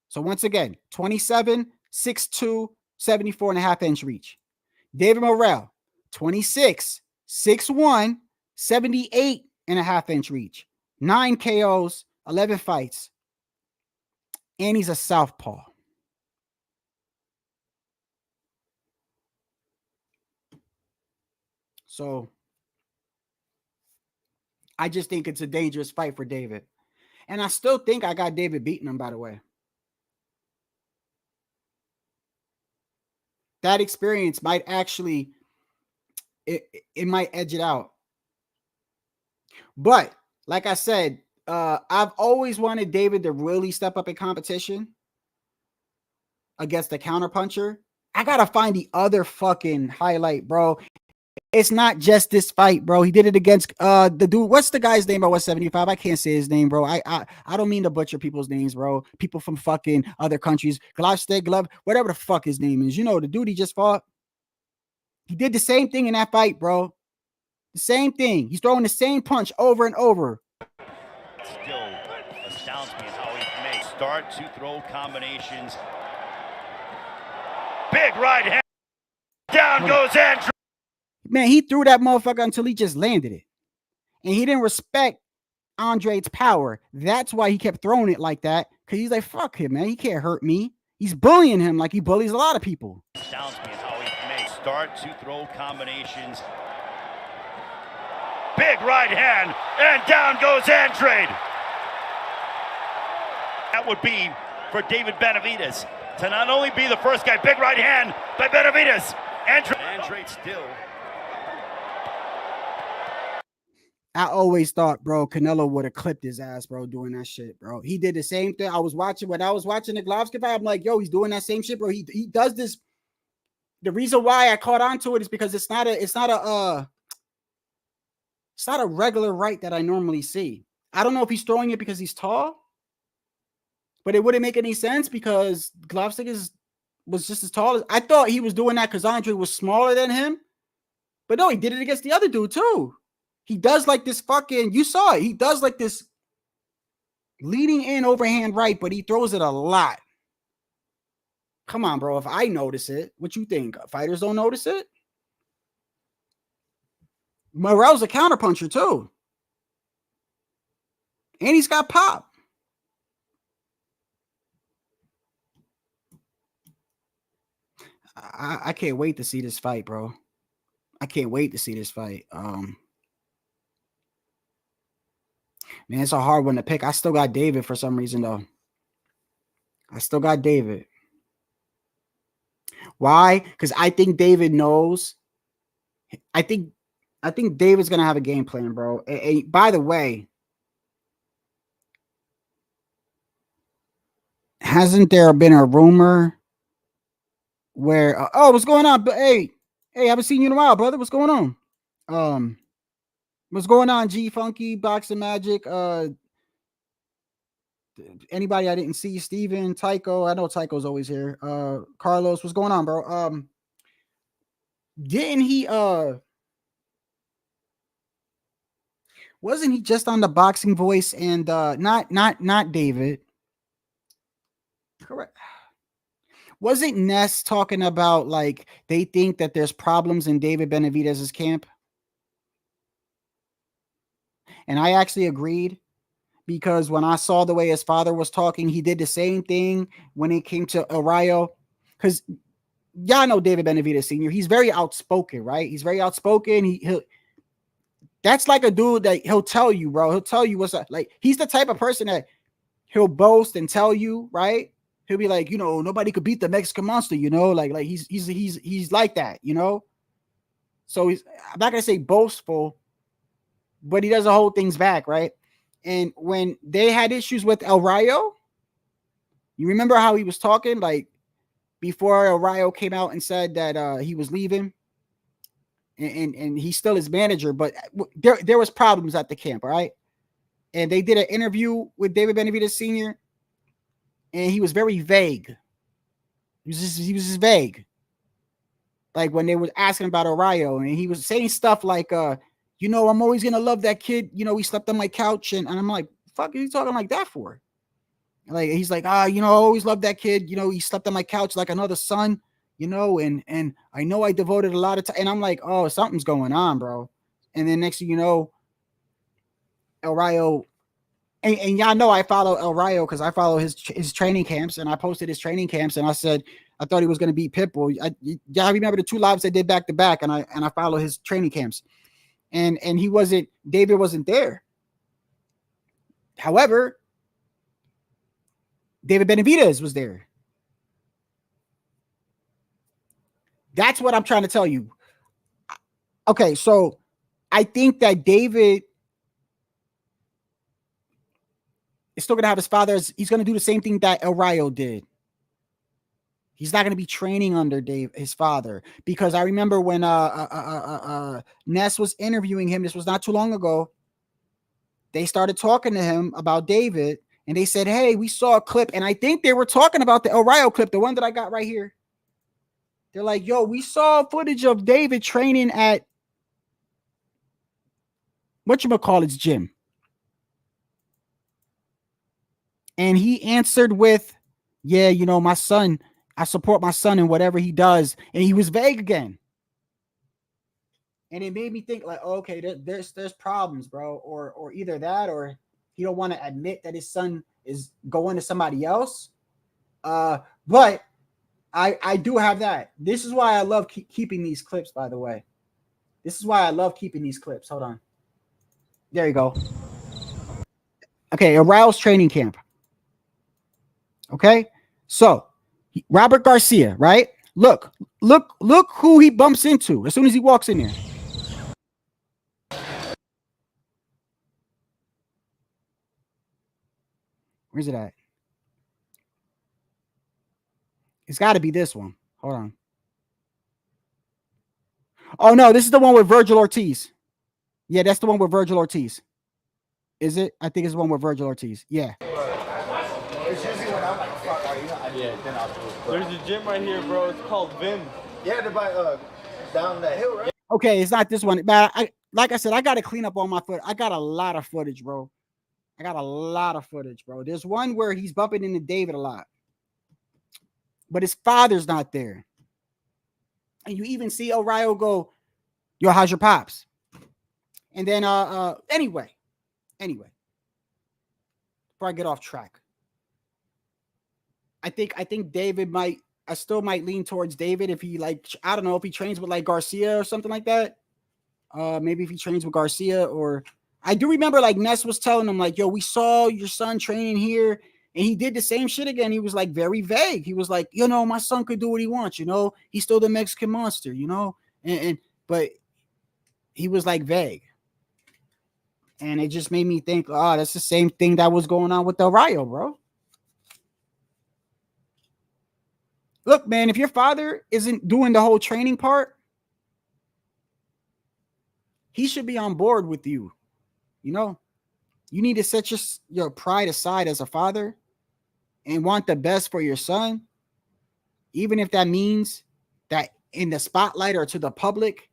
Speaker 5: So once again, 27, 6'2", 74.5 inch reach. David Morell, 26, 6'1", 78.5 inch reach. 9 KOs, 11 fights. And he's a southpaw. So I just think it's a dangerous fight for David. And I still think I got David beating him, by the way. That experience might actually, it might edge it out. But like I said, I've always wanted David to really step up in competition against the counterpuncher. I got to find the other fucking highlight, bro. It's not just this fight, bro. He did it against the dude. What's the guy's name at 175? I can't say his name, bro. I don't mean to butcher people's names, bro. People from fucking other countries. Glove, whatever the fuck his name is. You know, the dude he just fought. He did the same thing in that fight, bro. The same thing. He's throwing the same punch over and over.
Speaker 6: Still astounds me how he may start to throw combinations. Big right hand. Down goes Andrew.
Speaker 5: Man, he threw that motherfucker until he just landed it. And he didn't respect Andre's power. That's why he kept throwing it like that. Because he's like, fuck him, man. He can't hurt me. He's bullying him like he bullies a lot of people.
Speaker 6: Astounds me how he may start to throw combinations. Big right hand. And down goes Andrade. That would be for David Benavidez to not only be the first guy. Big right hand by Benavidez. Andrade still.
Speaker 5: I always thought, bro, Canelo would have clipped his ass, bro, doing that shit, bro. He did the same thing. When I was watching the Glovsky fight, I'm like, yo, he's doing that same shit, bro. He does this. The reason why I caught on to it is because it's not a regular right that I normally see. I don't know if he's throwing it because he's tall, but it wouldn't make any sense because Glovsky was just as tall as I thought he was doing that because Andre was smaller than him. But no, he did it against the other dude too. He does like this fucking, you saw it. He does like this leading in overhand right, but he throws it a lot. Come on, bro. If I notice it, what you think? Fighters don't notice it? Morell's a counterpuncher too. And he's got pop. I can't wait to see this fight, bro. I can't wait to see this fight. Man, it's a hard one to pick. I still got David for some reason, though. I still got David. Why? Because I think David knows. I think David's gonna have a game plan, bro. By the way, hasn't there been a rumor where what's going on? But hey, I haven't seen you in a while, brother. What's going on? What's going on, G Funky, Boxing Magic? Anybody I didn't see? Steven, Tycho. I know Tycho's always here. Carlos, what's going on, bro? Didn't he wasn't he just on the Boxing Voice and not David? Correct. Wasn't Ness talking about like they think that there's problems in David Benavidez's camp? And I actually agreed because when I saw the way his father was talking, he did the same thing when it came to Arroyo. Because y'all know David Benavidez Sr. He's very outspoken, right? He's very outspoken. He'll that's like a dude that he'll tell you, bro. He'll tell you what's up. Like he's the type of person that he'll boast and tell you, right? He'll be like, you know, nobody could beat the Mexican monster, you know, like he's like that, you know. So I'm not gonna say boastful, but he doesn't hold things back, right? And when they had issues with El Rayo, you remember how he was talking, like before El Rayo came out and said that he was leaving, and he's still his manager, but there was problems at the camp, all right? And they did an interview with David Benavidez Sr., and he was very vague. He was just vague. Like when they were asking about Arroyo, and he was saying stuff like, you know, I'm always gonna love that kid. You know, he slept on my couch, and I'm like, fuck, is he talking like that for? Like he's like, you know, I always loved that kid. You know, he slept on my couch like another son. You know, and I know I devoted a lot of time. And I'm like, oh, something's going on, bro. And then next thing you know, Arroyo. And y'all know I follow El Rayo because I follow his training camps, and I posted his training camps, and I said I thought he was going to beat Pitbull. Y'all remember the two lives they did back to back, and I follow his training camps, and David wasn't there. However, David Benavidez was there. That's what I'm trying to tell you. Okay, so I think that David is still going to have his father. He's going to do the same thing that El Rayo did. He's not going to be training under his father, because I remember when Ness was interviewing him. This was not too long ago. They started talking to him about David, and they said, "Hey, we saw a clip," and I think they were talking about the Orion clip, the one that I got right here. They're like, "Yo, we saw footage of David training at whatchamacallit's gym," and he answered with, "Yeah, you know, my son. I support my son in whatever he does," and he was vague again. And it made me think, like, oh, okay, there's problems, bro, or either that, or he don't want to admit that his son is going to somebody else. But I do have that. This is why I love keeping these clips, by the way. This is why I love keeping these clips. Hold on. There you go. Okay, Arouse training camp. Okay, so Robert Garcia, right? Look who he bumps into as soon as he walks in there. Where's it at? It's got to be this one. Hold on. Oh, no, this is the one with Virgil Ortiz. Yeah, that's the one with Virgil Ortiz. Is it? I think it's the one with Virgil Ortiz. Yeah.
Speaker 7: It's usually when I'm like, fuck, are you not? Yeah, then I'll do it.
Speaker 8: There's a gym right here, bro. It's called Vim.
Speaker 7: Yeah, they're by, down that hill, right?
Speaker 5: Okay, it's not this one. But like I said, I got to clean up all my footage. I got a lot of footage, bro. There's one where he's bumping into David a lot, but his father's not there. And you even see Orion go, "Yo, how's your pops?" And then anyway, before I get off track, I think David I still might lean towards David if he, like, I don't know, if he trains with like Garcia or something like that. Maybe if he trains with Garcia, or I do remember like Ness was telling him, like, "Yo, we saw your son training here," and he did the same shit again. He was like very vague. He was like, "You know, my son could do what he wants. You know, he's still the Mexican monster. You know," but he was like vague, and it just made me think, oh, that's the same thing that was going on with Del Rayo, bro. Look, man, if your father isn't doing the whole training part, he should be on board with you. You know, you need to set your pride aside as a father and want the best for your son, even if that means that in the spotlight or to the public,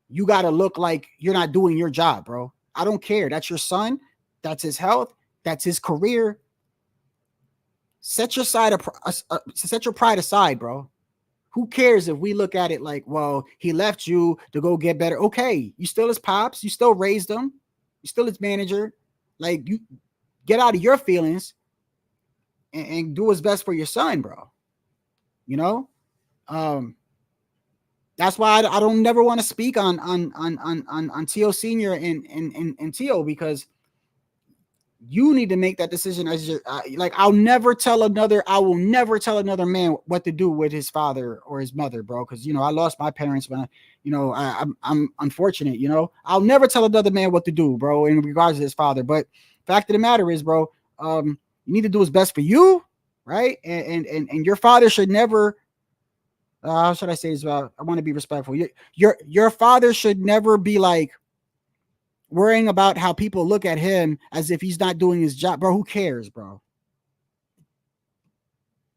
Speaker 5: you got to look like you're not doing your job, bro. I don't care. That's your son. That's his health. That's his career. Set your pride aside, bro. Who cares if we look at it like, well, he left you to go get better. Okay, you still his pops. You still raised him. You still his manager. Like, you get out of your feelings and do what's best for your son, bro. You know, that's why I don't never want to speak on Tio Senior and Tio, because you need to make that decision as your like. I will never tell another man what to do with his father or his mother, bro. Because, you know, I lost my parents when I'm unfortunate. You know, I'll never tell another man what to do, bro, in regards to his father. But fact of the matter is, bro, you need to do what's best for you, right? And your father should never. How should I say this? I want to be respectful. Your father should never be like worrying about how people look at him as if he's not doing his job, bro. Who cares, bro?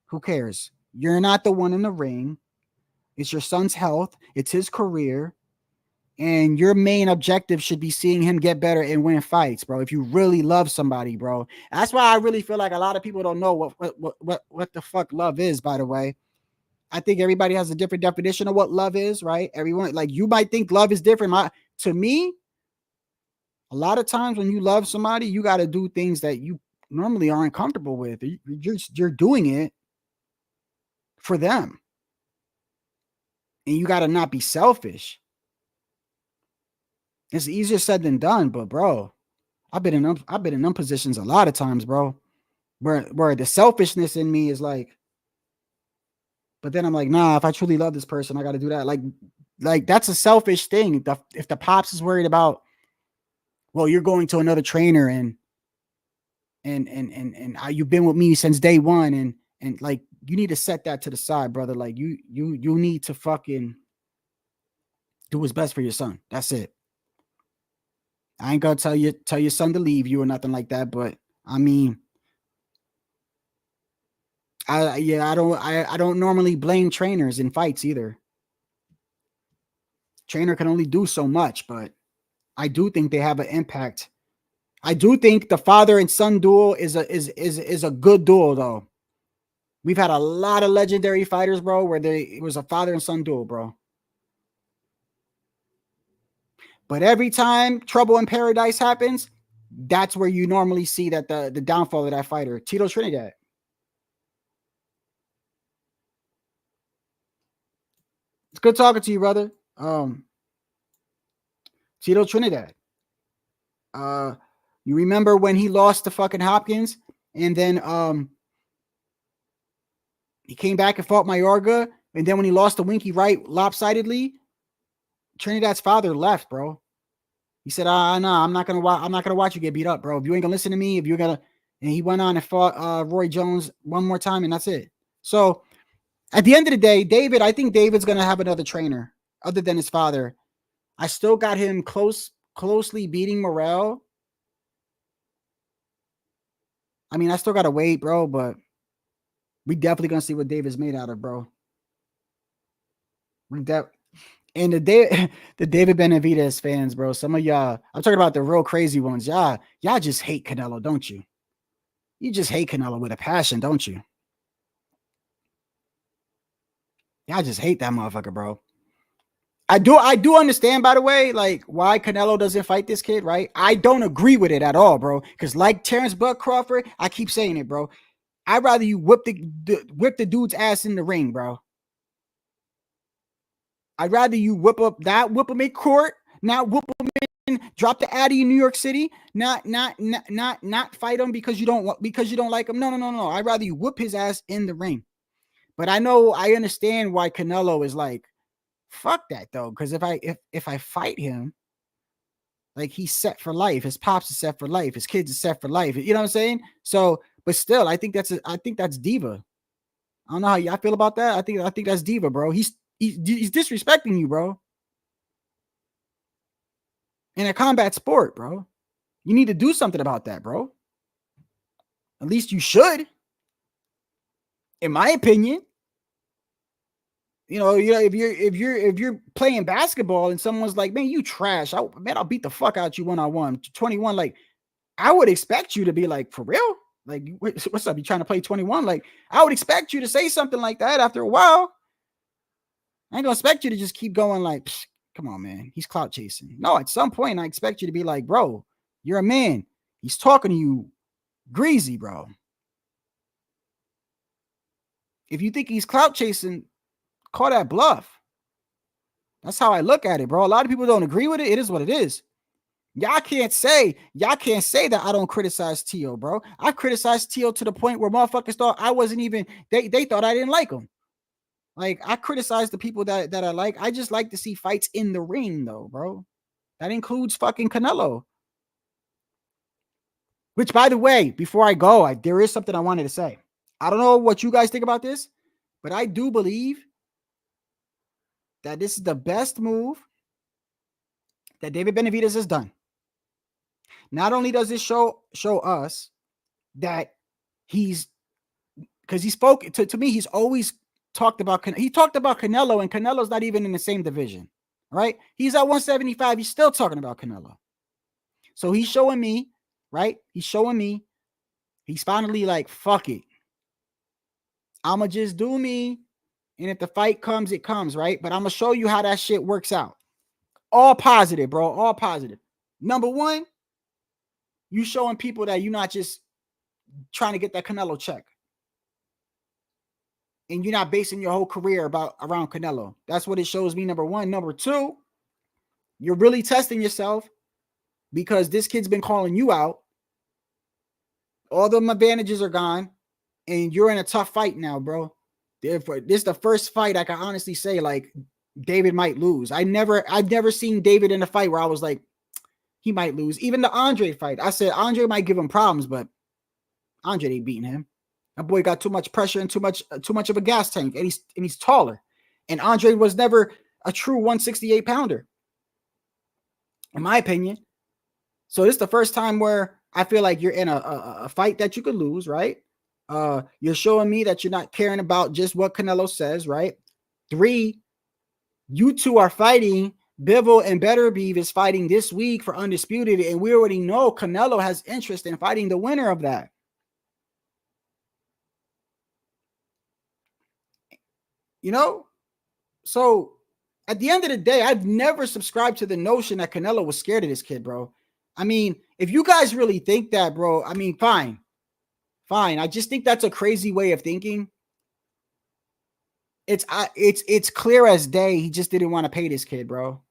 Speaker 5: Who cares? You're not the one in the ring. It's your son's health. It's his career. And your main objective should be seeing him get better and win fights, bro. If you really love somebody, bro. That's why I really feel like a lot of people don't know what the fuck love is, by the way. I think everybody has a different definition of what love is, right? Everyone, like, you might think love is different. To me, a lot of times when you love somebody, you got to do things that you normally aren't comfortable with. You're doing it for them. And you got to not be selfish. It's easier said than done, but bro, I've been in them positions a lot of times, bro, where the selfishness in me is like, but then I'm like, nah, if I truly love this person, I got to do that. Like that's a selfish thing. If the pops is worried about, well, you're going to another trainer and you've been with me since day one, and like you need to set that to the side, brother. Like you need to fucking do what's best for your son. That's it. I ain't gonna tell your son to leave you or nothing like that, but I mean, I don't normally blame trainers in fights either. Trainer can only do so much, but I do think they have an impact. I do think the father and son duel is a good duel though. We've had a lot of legendary fighters, bro, where it was a father and son duel, bro. But every time trouble in paradise happens, that's where you normally see that the downfall of that fighter. Tito Trinidad. It's good talking to you, brother. Tito Trinidad. You remember when he lost to fucking Hopkins, and then he came back and fought Mayorga, and then when he lost to Winky Wright lopsidedly, Trinidad's father left, bro. He said, nah, I'm not gonna watch you get beat up, bro. If you ain't gonna listen to me, if you're gonna, and he went on and fought Roy Jones one more time, and that's it. So at the end of the day, I think David's gonna have another trainer other than his father. I still got him closely beating Morell. I mean, I still gotta wait, bro, but we definitely gonna see what David's made out of, bro. And the David Benavidez fans, bro, some of y'all, I'm talking about the real crazy ones. Y'all just hate Canelo, don't you? You just hate Canelo with a passion, don't you? Y'all just hate that motherfucker, bro. I do understand, by the way, like why Canelo doesn't fight this kid, right? I don't agree with it at all, bro. Because like Terrence Bud Crawford, I keep saying it, bro. I'd rather you whip the dude's ass in the ring, bro. I'd rather you whip him in court, not whip him in, drop the Addy in New York City, not fight him because you don't like him. No. I'd rather you whip his ass in the ring. But I understand why Canelo is like, fuck that though, because if I fight him, like he's set for life. His pops is set for life. His kids are set for life. You know what I'm saying? So, but still, I think that's diva. I don't know how y'all feel about that. I think that's diva, bro. He's disrespecting you, bro. In a combat sport, bro. You need to do something about that, bro. At least you should. In my opinion. You know, if you're playing basketball and someone's like, man, you trash. I'll beat the fuck out you 1-on-1. 21, like, I would expect you to be like, for real? Like, what's up? You trying to play 21? Like, I would expect you to say something like that after a while. I ain't gonna expect you to just keep going like, come on, man. He's clout chasing. No, at some point, I expect you to be like, bro, you're a man. He's talking to you greasy, bro. If you think he's clout chasing, call that bluff. That's how I look at it, bro. A lot of people don't agree with it. It is what it is. Y'all can't say that I don't criticize Tio, bro. I criticized Tio to the point where motherfuckers thought I wasn't even, they thought I didn't like him. Like, I criticize the people that I like. I just like to see fights in the ring, though, bro. That includes fucking Canelo. Which, by the way, before I go, there is something I wanted to say. I don't know what you guys think about this, but I do believe that this is the best move that David Benavidez has done. Not only does this show us that because he spoke to me, he's always talked about Canelo, and Canelo's not even in the same division, right? He's at 175. He's still talking about Canelo. So he's showing me, right? He's finally like, fuck it. I'ma just do me. And if the fight comes, it comes, right? But I'm going to show you how that shit works out. All positive, bro. All positive. Number one, you showing people that you're not just trying to get that Canelo check. And you're not basing your whole career around Canelo. That's what it shows me, number one. Number two, you're really testing yourself because this kid's been calling you out. All the advantages are gone. And you're in a tough fight now, bro. Therefore, this is the first fight I can honestly say, like, David might lose. I've never seen David in a fight where I was like, he might lose. Even the Andre fight, I said Andre might give him problems, but Andre ain't beating him. That boy got too much pressure and too much of a gas tank, and he's taller. And Andre was never a true 168 pounder, in my opinion. So this is the first time where I feel like you're in a fight that you could lose, right? You're showing me that you're not caring about just what Canelo says, right? 3, you two are fighting. Bivol and Betebiev is fighting this week for undisputed, and we already know Canelo has interest in fighting the winner of that. You know? So at the end of the day, I've never subscribed to the notion that Canelo was scared of this kid, bro. I mean, if you guys really think that, bro, I mean, fine. Fine. I just think that's a crazy way of thinking. It's clear as day. He just didn't want to pay this kid, bro.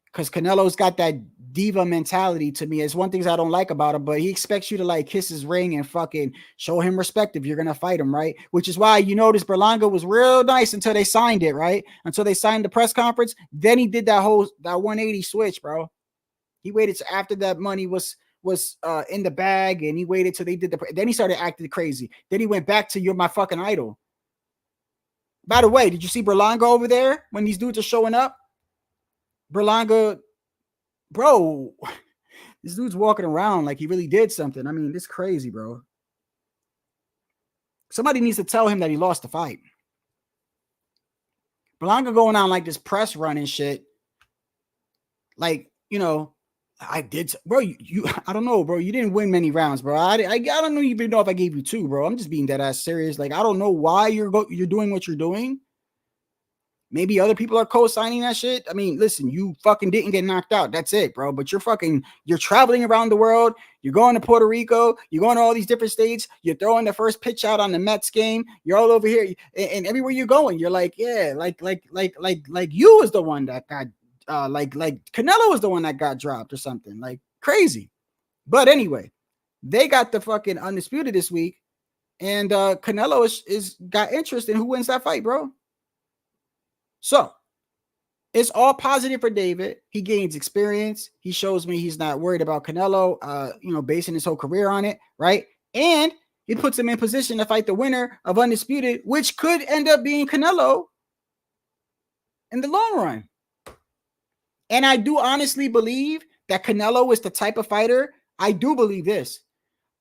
Speaker 5: Because Canelo's got that diva mentality to me. It's one thing I don't like about him, but he expects you to like kiss his ring and fucking show him respect if you're going to fight him, right? Which is why you notice Berlanga was real nice until they signed it, right? Until they signed the press conference. Then he did that 180 switch, bro. He waited till after that money was in the bag, and he waited till they did then he started acting crazy. Then he went back to "you're my fucking idol." By the way, did you see Berlanga over there when these dudes are showing up? Berlanga, bro, this dude's walking around like he really did something. I mean, it's crazy, bro. Somebody needs to tell him that he lost the fight. Berlanga going on like this press run and shit. Like, you know, I did, bro. You I don't know, bro. You didn't win many rounds, bro. I don't even know if I gave you 2, bro. I'm just being dead ass serious. Like, I don't know why you're doing what you're doing. Maybe other people are co-signing that shit. I mean, listen, you fucking didn't get knocked out. That's it, bro. But you're traveling around the world. You're going to Puerto Rico. You're going to all these different states. You're throwing the first pitch out on the Mets game. You're all over here, and everywhere you're going, you're like, yeah, like you was the one that got, like Canelo was the one that got dropped or something, like crazy. But anyway, they got the fucking undisputed this week, and Canelo is got interest in who wins that fight, bro. So it's all positive for David. He gains experience. He shows me he's not worried about Canelo, basing his whole career on it, right? And he puts him in position to fight the winner of undisputed, which could end up being Canelo in the long run. And I do honestly believe that Canelo is the type of fighter. I do believe this.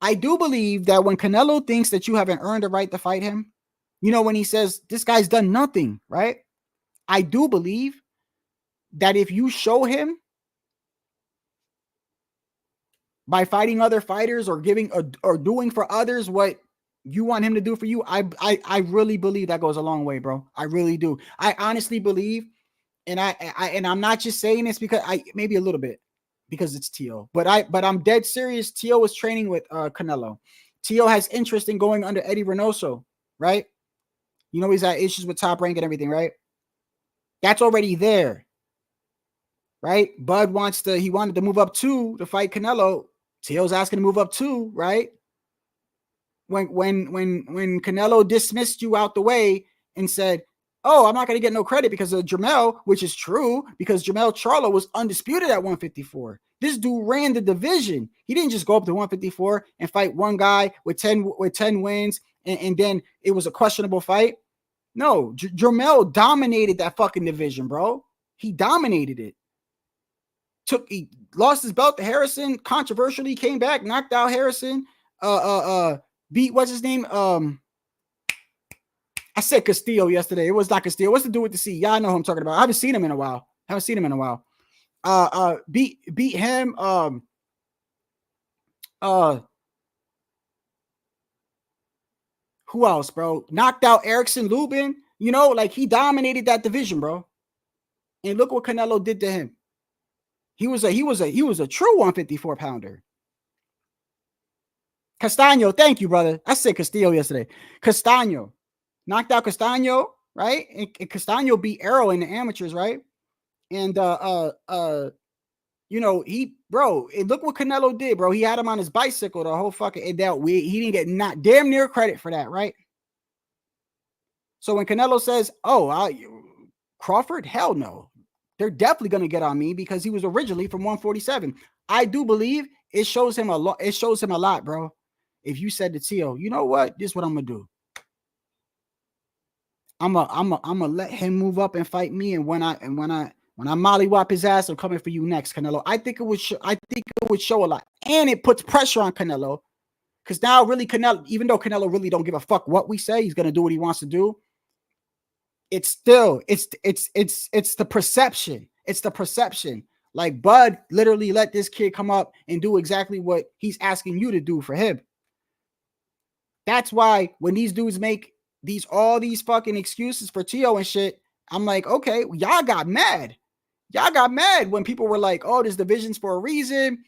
Speaker 5: I do believe that when Canelo thinks that you haven't earned the right to fight him, you know, when he says this guy's done nothing, right? I do believe that if you show him by fighting other fighters or giving or doing for others what you want him to do for you, I really believe that goes a long way, bro. I really do. I honestly believe, and I'm not just saying this because maybe a little bit because it's Tio, but I'm dead serious. Tio was training with Canelo. Tio has interest in going under Eddie Reynoso, right? You know, he's had issues with Top Rank and everything, right? That's already there, right? Bud wanted to move up 2 to fight Canelo. Tio's asking to move up 2, right? When Canelo dismissed you out the way and said, "Oh, I'm not going to get no credit because of Jermell," which is true because Jermell Charlo was undisputed at 154. This dude ran the division. He didn't just go up to 154 and fight one guy with 10 wins and then it was a questionable fight. No, Jermell dominated that fucking division, bro. He dominated it. He lost his belt to Harrison, controversially came back, knocked out Harrison, beat what's his name? I said Castillo yesterday. It was not Castillo. What's to do with the C? Y'all know who I'm talking about. I haven't seen him in a while. Beat him. Who else, bro? Knocked out Erickson Lubin. You know, like he dominated that division, bro. And look what Canelo did to him. He was a true 154 pounder. Castaño, thank you, brother. I said Castillo yesterday. Castaño knocked out Castaño, right? And Castaño beat Arrow in the amateurs, right? And you know, look what Canelo did, bro. He had him on his bicycle the whole fucking, he didn't get not damn near credit for that, right? So when Canelo says, "Oh, Crawford," hell no. They're definitely going to get on me because he was originally from 147. I do believe it shows him a lot. It shows him a lot, bro. if you said to Tio, you know what? This is what I'm gonna do. I'm gonna let him move up and fight me, and when I mollywop his ass, I'm coming for you next, Canelo. I think it would show a lot, and it puts pressure on Canelo, because now really Canelo, even though Canelo really don't give a fuck what we say, he's gonna do what he wants to do. It's still it's the perception. It's the perception. Like Bud literally let this kid come up and do exactly what he's asking you to do for him. That's why when these dudes make all these fucking excuses for Tio and shit, I'm like, okay, y'all got mad. Y'all got mad when people were like, oh, there's divisions for a reason.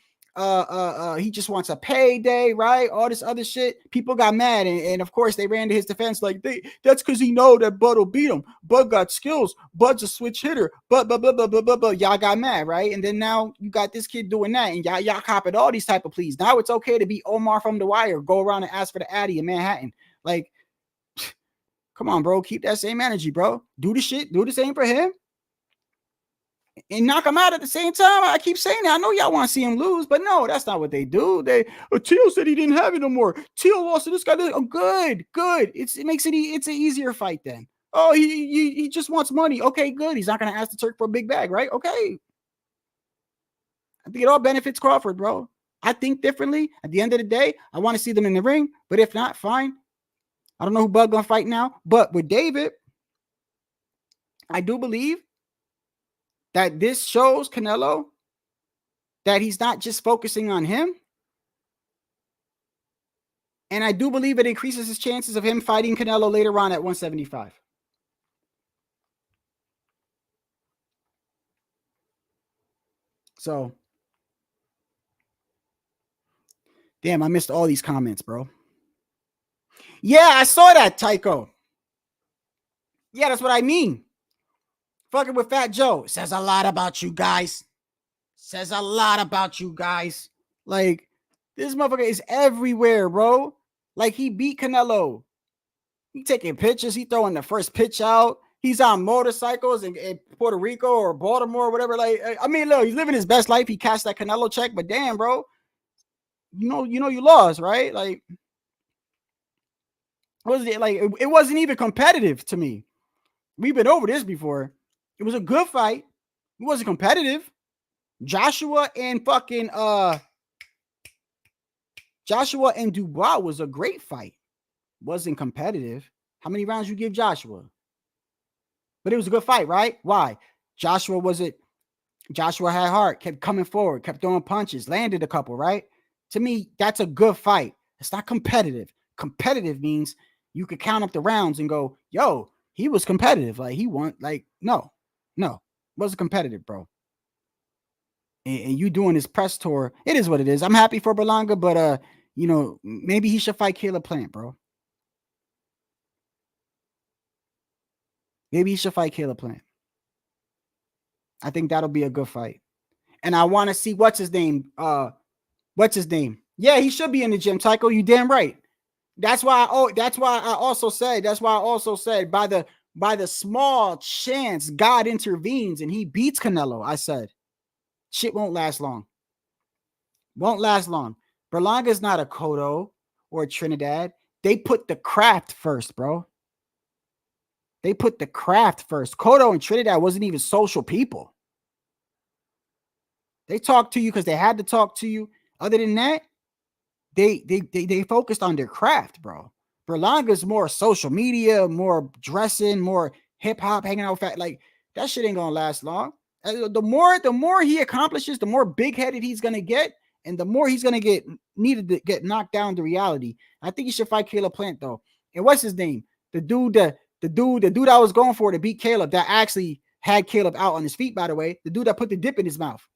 Speaker 5: He just wants a payday, right? All this other shit. People got mad, and of course they ran to his defense like that's because he know that Bud will beat him. Bud got skills. Bud's a switch hitter. But blah blah blah blah blah blah. Y'all got mad, right? And then now you got this kid doing that, and y'all copied all these type of pleas. Now it's okay to be Omar from The Wire, go around and ask for the Addy in Manhattan. Like, come on, bro, keep that same energy, bro. Do the shit, do the same for him. And knock him out at the same time. I keep saying that. I know y'all want to see him lose, but no, that's not what they do. Teal said he didn't have it no more. Teal lost to this guy. Oh, good. It makes it. It's an easier fight then. Oh, he just wants money. Okay, good. He's not gonna ask the Turk for a big bag, right? Okay. I think it all benefits Crawford, bro. I think differently. At the end of the day, I want to see them in the ring, but if not, fine. I don't know who Bud gonna fight now, but with David, I do believe that this shows Canelo that he's not just focusing on him. And I do believe it increases his chances of him fighting Canelo later on at 175. So, damn, I missed all these comments, bro. Yeah, I saw that, Tycho. Yeah, that's what I mean. Fucking with Fat Joe. Says a lot about you guys. Says a lot about you guys. Like, this motherfucker is everywhere, bro. Like, he beat Canelo. He taking pictures. He throwing the first pitch out. He's on motorcycles in Puerto Rico or Baltimore or whatever. Like, I mean, look, he's living his best life. He cashed that Canelo check, but damn, bro. You know you lost, right? Like, what was it? Like, it wasn't even competitive to me. We've been over this before. It was a good fight. It wasn't competitive. Joshua and Dubois was a great fight. Wasn't competitive. How many rounds you give Joshua? But it was a good fight, right? Why? Joshua had heart, kept coming forward, kept throwing punches, landed a couple, right? To me, that's a good fight. It's not competitive. Competitive means you could count up the rounds and go, yo, he was competitive. Like, he won. Like, no. Wasn't competitive, bro. And you doing this press tour, it is what it is. I'm happy for Berlanga, but maybe he should fight Caleb Plant, bro. Maybe he should fight Caleb Plant. I think that'll be a good fight. And I want to see what's his name. Yeah, he should be in the gym, Tycho. You damn right. That's why I also said by the small chance God intervenes and he beats Canelo, I said shit won't last long. Won't last long. Berlanga's not a Cotto or a Trinidad. They put the craft first, bro. They put the craft first. Cotto and Trinidad wasn't even social people. They talked to you because they had to talk to you. Other than that, they focused on their craft, bro. Berlanga's more social media, more dressing, more hip hop, hanging out with fat. Like, that shit ain't gonna last long. The more he accomplishes, the more big headed he's gonna get, and the more he's gonna needed to get knocked down to reality. I think he should fight Caleb Plant though. And what's his name? The dude I was going for to beat Caleb, that actually had Caleb out on his feet, by the way. The dude that put the dip in his mouth.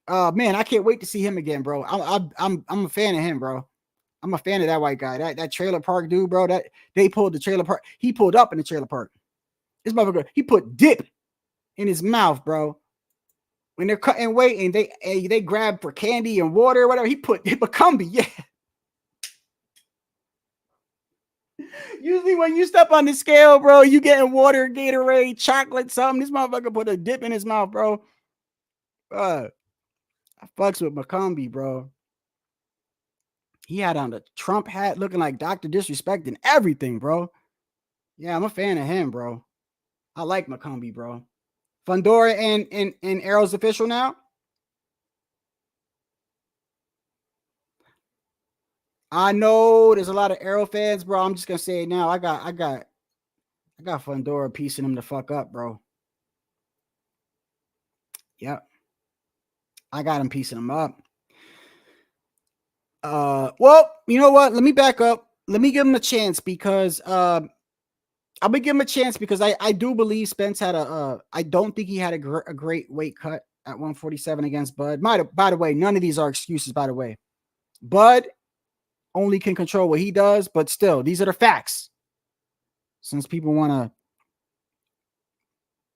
Speaker 5: Man, I can't wait to see him again, bro. I'm a fan of him, bro. I'm a fan of that white guy. That trailer park dude, bro. That they pulled the trailer park. He pulled up in the trailer park. This motherfucker, he put dip in his mouth, bro. When they're cutting weight and they grab for candy and water or whatever, he put Bacumbi, yeah. Usually when you step on the scale, bro, you getting water, Gatorade, chocolate, something. This motherfucker put a dip in his mouth, bro. I fucks with Macombi, bro. He had on the Trump hat looking like Dr. Disrespect and everything, bro. Yeah, I'm a fan of him, bro. I like McCombie, bro. Fundora and Arrow's official now. I know there's a lot of Arrow fans, bro. I'm just gonna say it now. I got Fundora piecing him the fuck up, bro. Yep. I got him piecing him up. Well, you know what? Let me back up. Let me give him a chance because I'm gonna give him a chance because I do believe Spence had I don't think he had a great weight cut at 147 against Bud. By the way, none of these are excuses, by the way. Bud only can control what he does, but still, these are the facts. Since people want to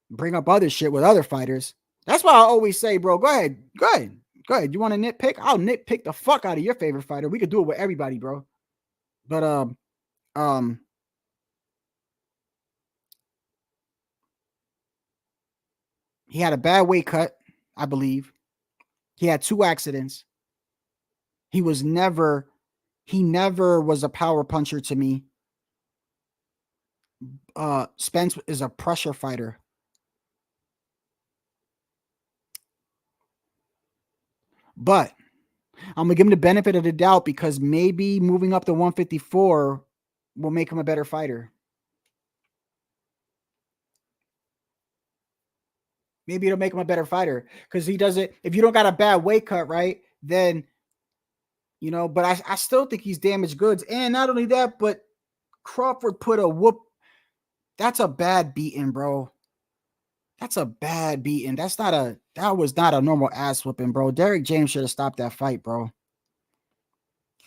Speaker 5: bring up other shit with other fighters, that's why I always say, bro, go ahead. You want to nitpick? I'll nitpick the fuck out of your favorite fighter. We could do it with everybody, bro. But he had a bad weight cut, I believe. He had 2 accidents. He never was a power puncher to me. Spence is a pressure fighter. But I'm gonna give him the benefit of the doubt because maybe moving up to 154 will make him a better fighter. Maybe it'll make him a better fighter because he doesn't. If you don't got a bad weight cut, right? Then, you know. But I still think he's damaged goods, and not only that, but Crawford put a whoop. That's a bad beating, bro. That's a bad beating. That was not a normal ass whooping, bro. Derek James should have stopped that fight, bro.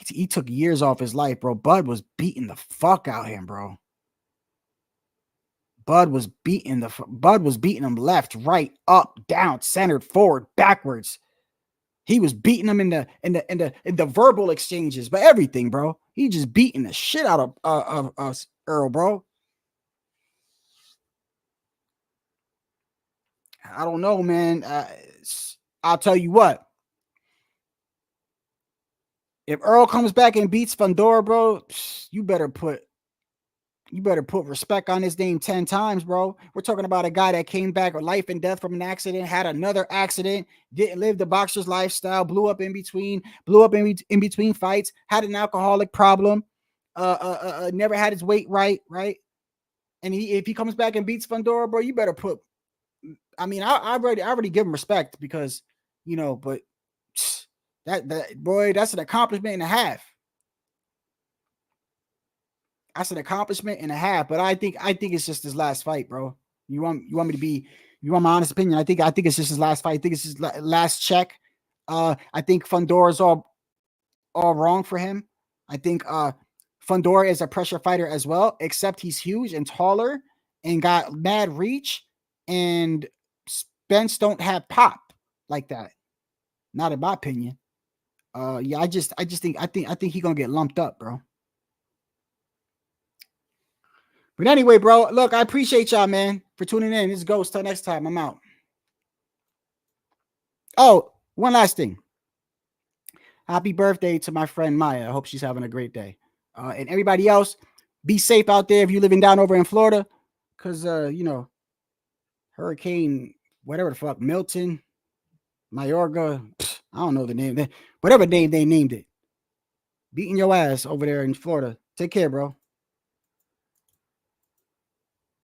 Speaker 5: He took years off his life, bro. Bud was beating the fuck out of him, bro. Bud was beating him left, right, up, down, centered, forward, backwards. He was beating him in the verbal exchanges, but everything, bro. He just beating the shit out of Earl, bro. I don't know, man. I'll tell you what. If Earl comes back and beats Fundora, bro, you better put respect on his name 10 times, bro. We're talking about a guy that came back with life and death from an accident, had another accident, didn't live the boxer's lifestyle, blew up in between fights, had an alcoholic problem, never had his weight right? And if he comes back and beats Fundora, bro, you better put. I mean, I already give him respect because, you know, but that boy, that's an accomplishment and a half. That's an accomplishment and a half. But I think it's just his last fight, bro. You want my honest opinion? I think it's just his last fight. I think it's his last check. I think Fundora's all wrong for him. I think Fundora is a pressure fighter as well, except he's huge and taller and got mad reach, and Spence don't have pop like that. Not in my opinion. Yeah, I think he's gonna get lumped up, bro. But anyway, bro, look, I appreciate y'all, man, for tuning in. This is Ghost. Till next time, I'm out. Oh, one last thing. Happy birthday to my friend Maya. I hope she's having a great day. And everybody else, be safe out there if you're living down over in Florida. Because, you know, Hurricane, whatever the fuck, Milton, Mayorga, I don't know the name. Whatever name they named it. Beating your ass over there in Florida. Take care, bro.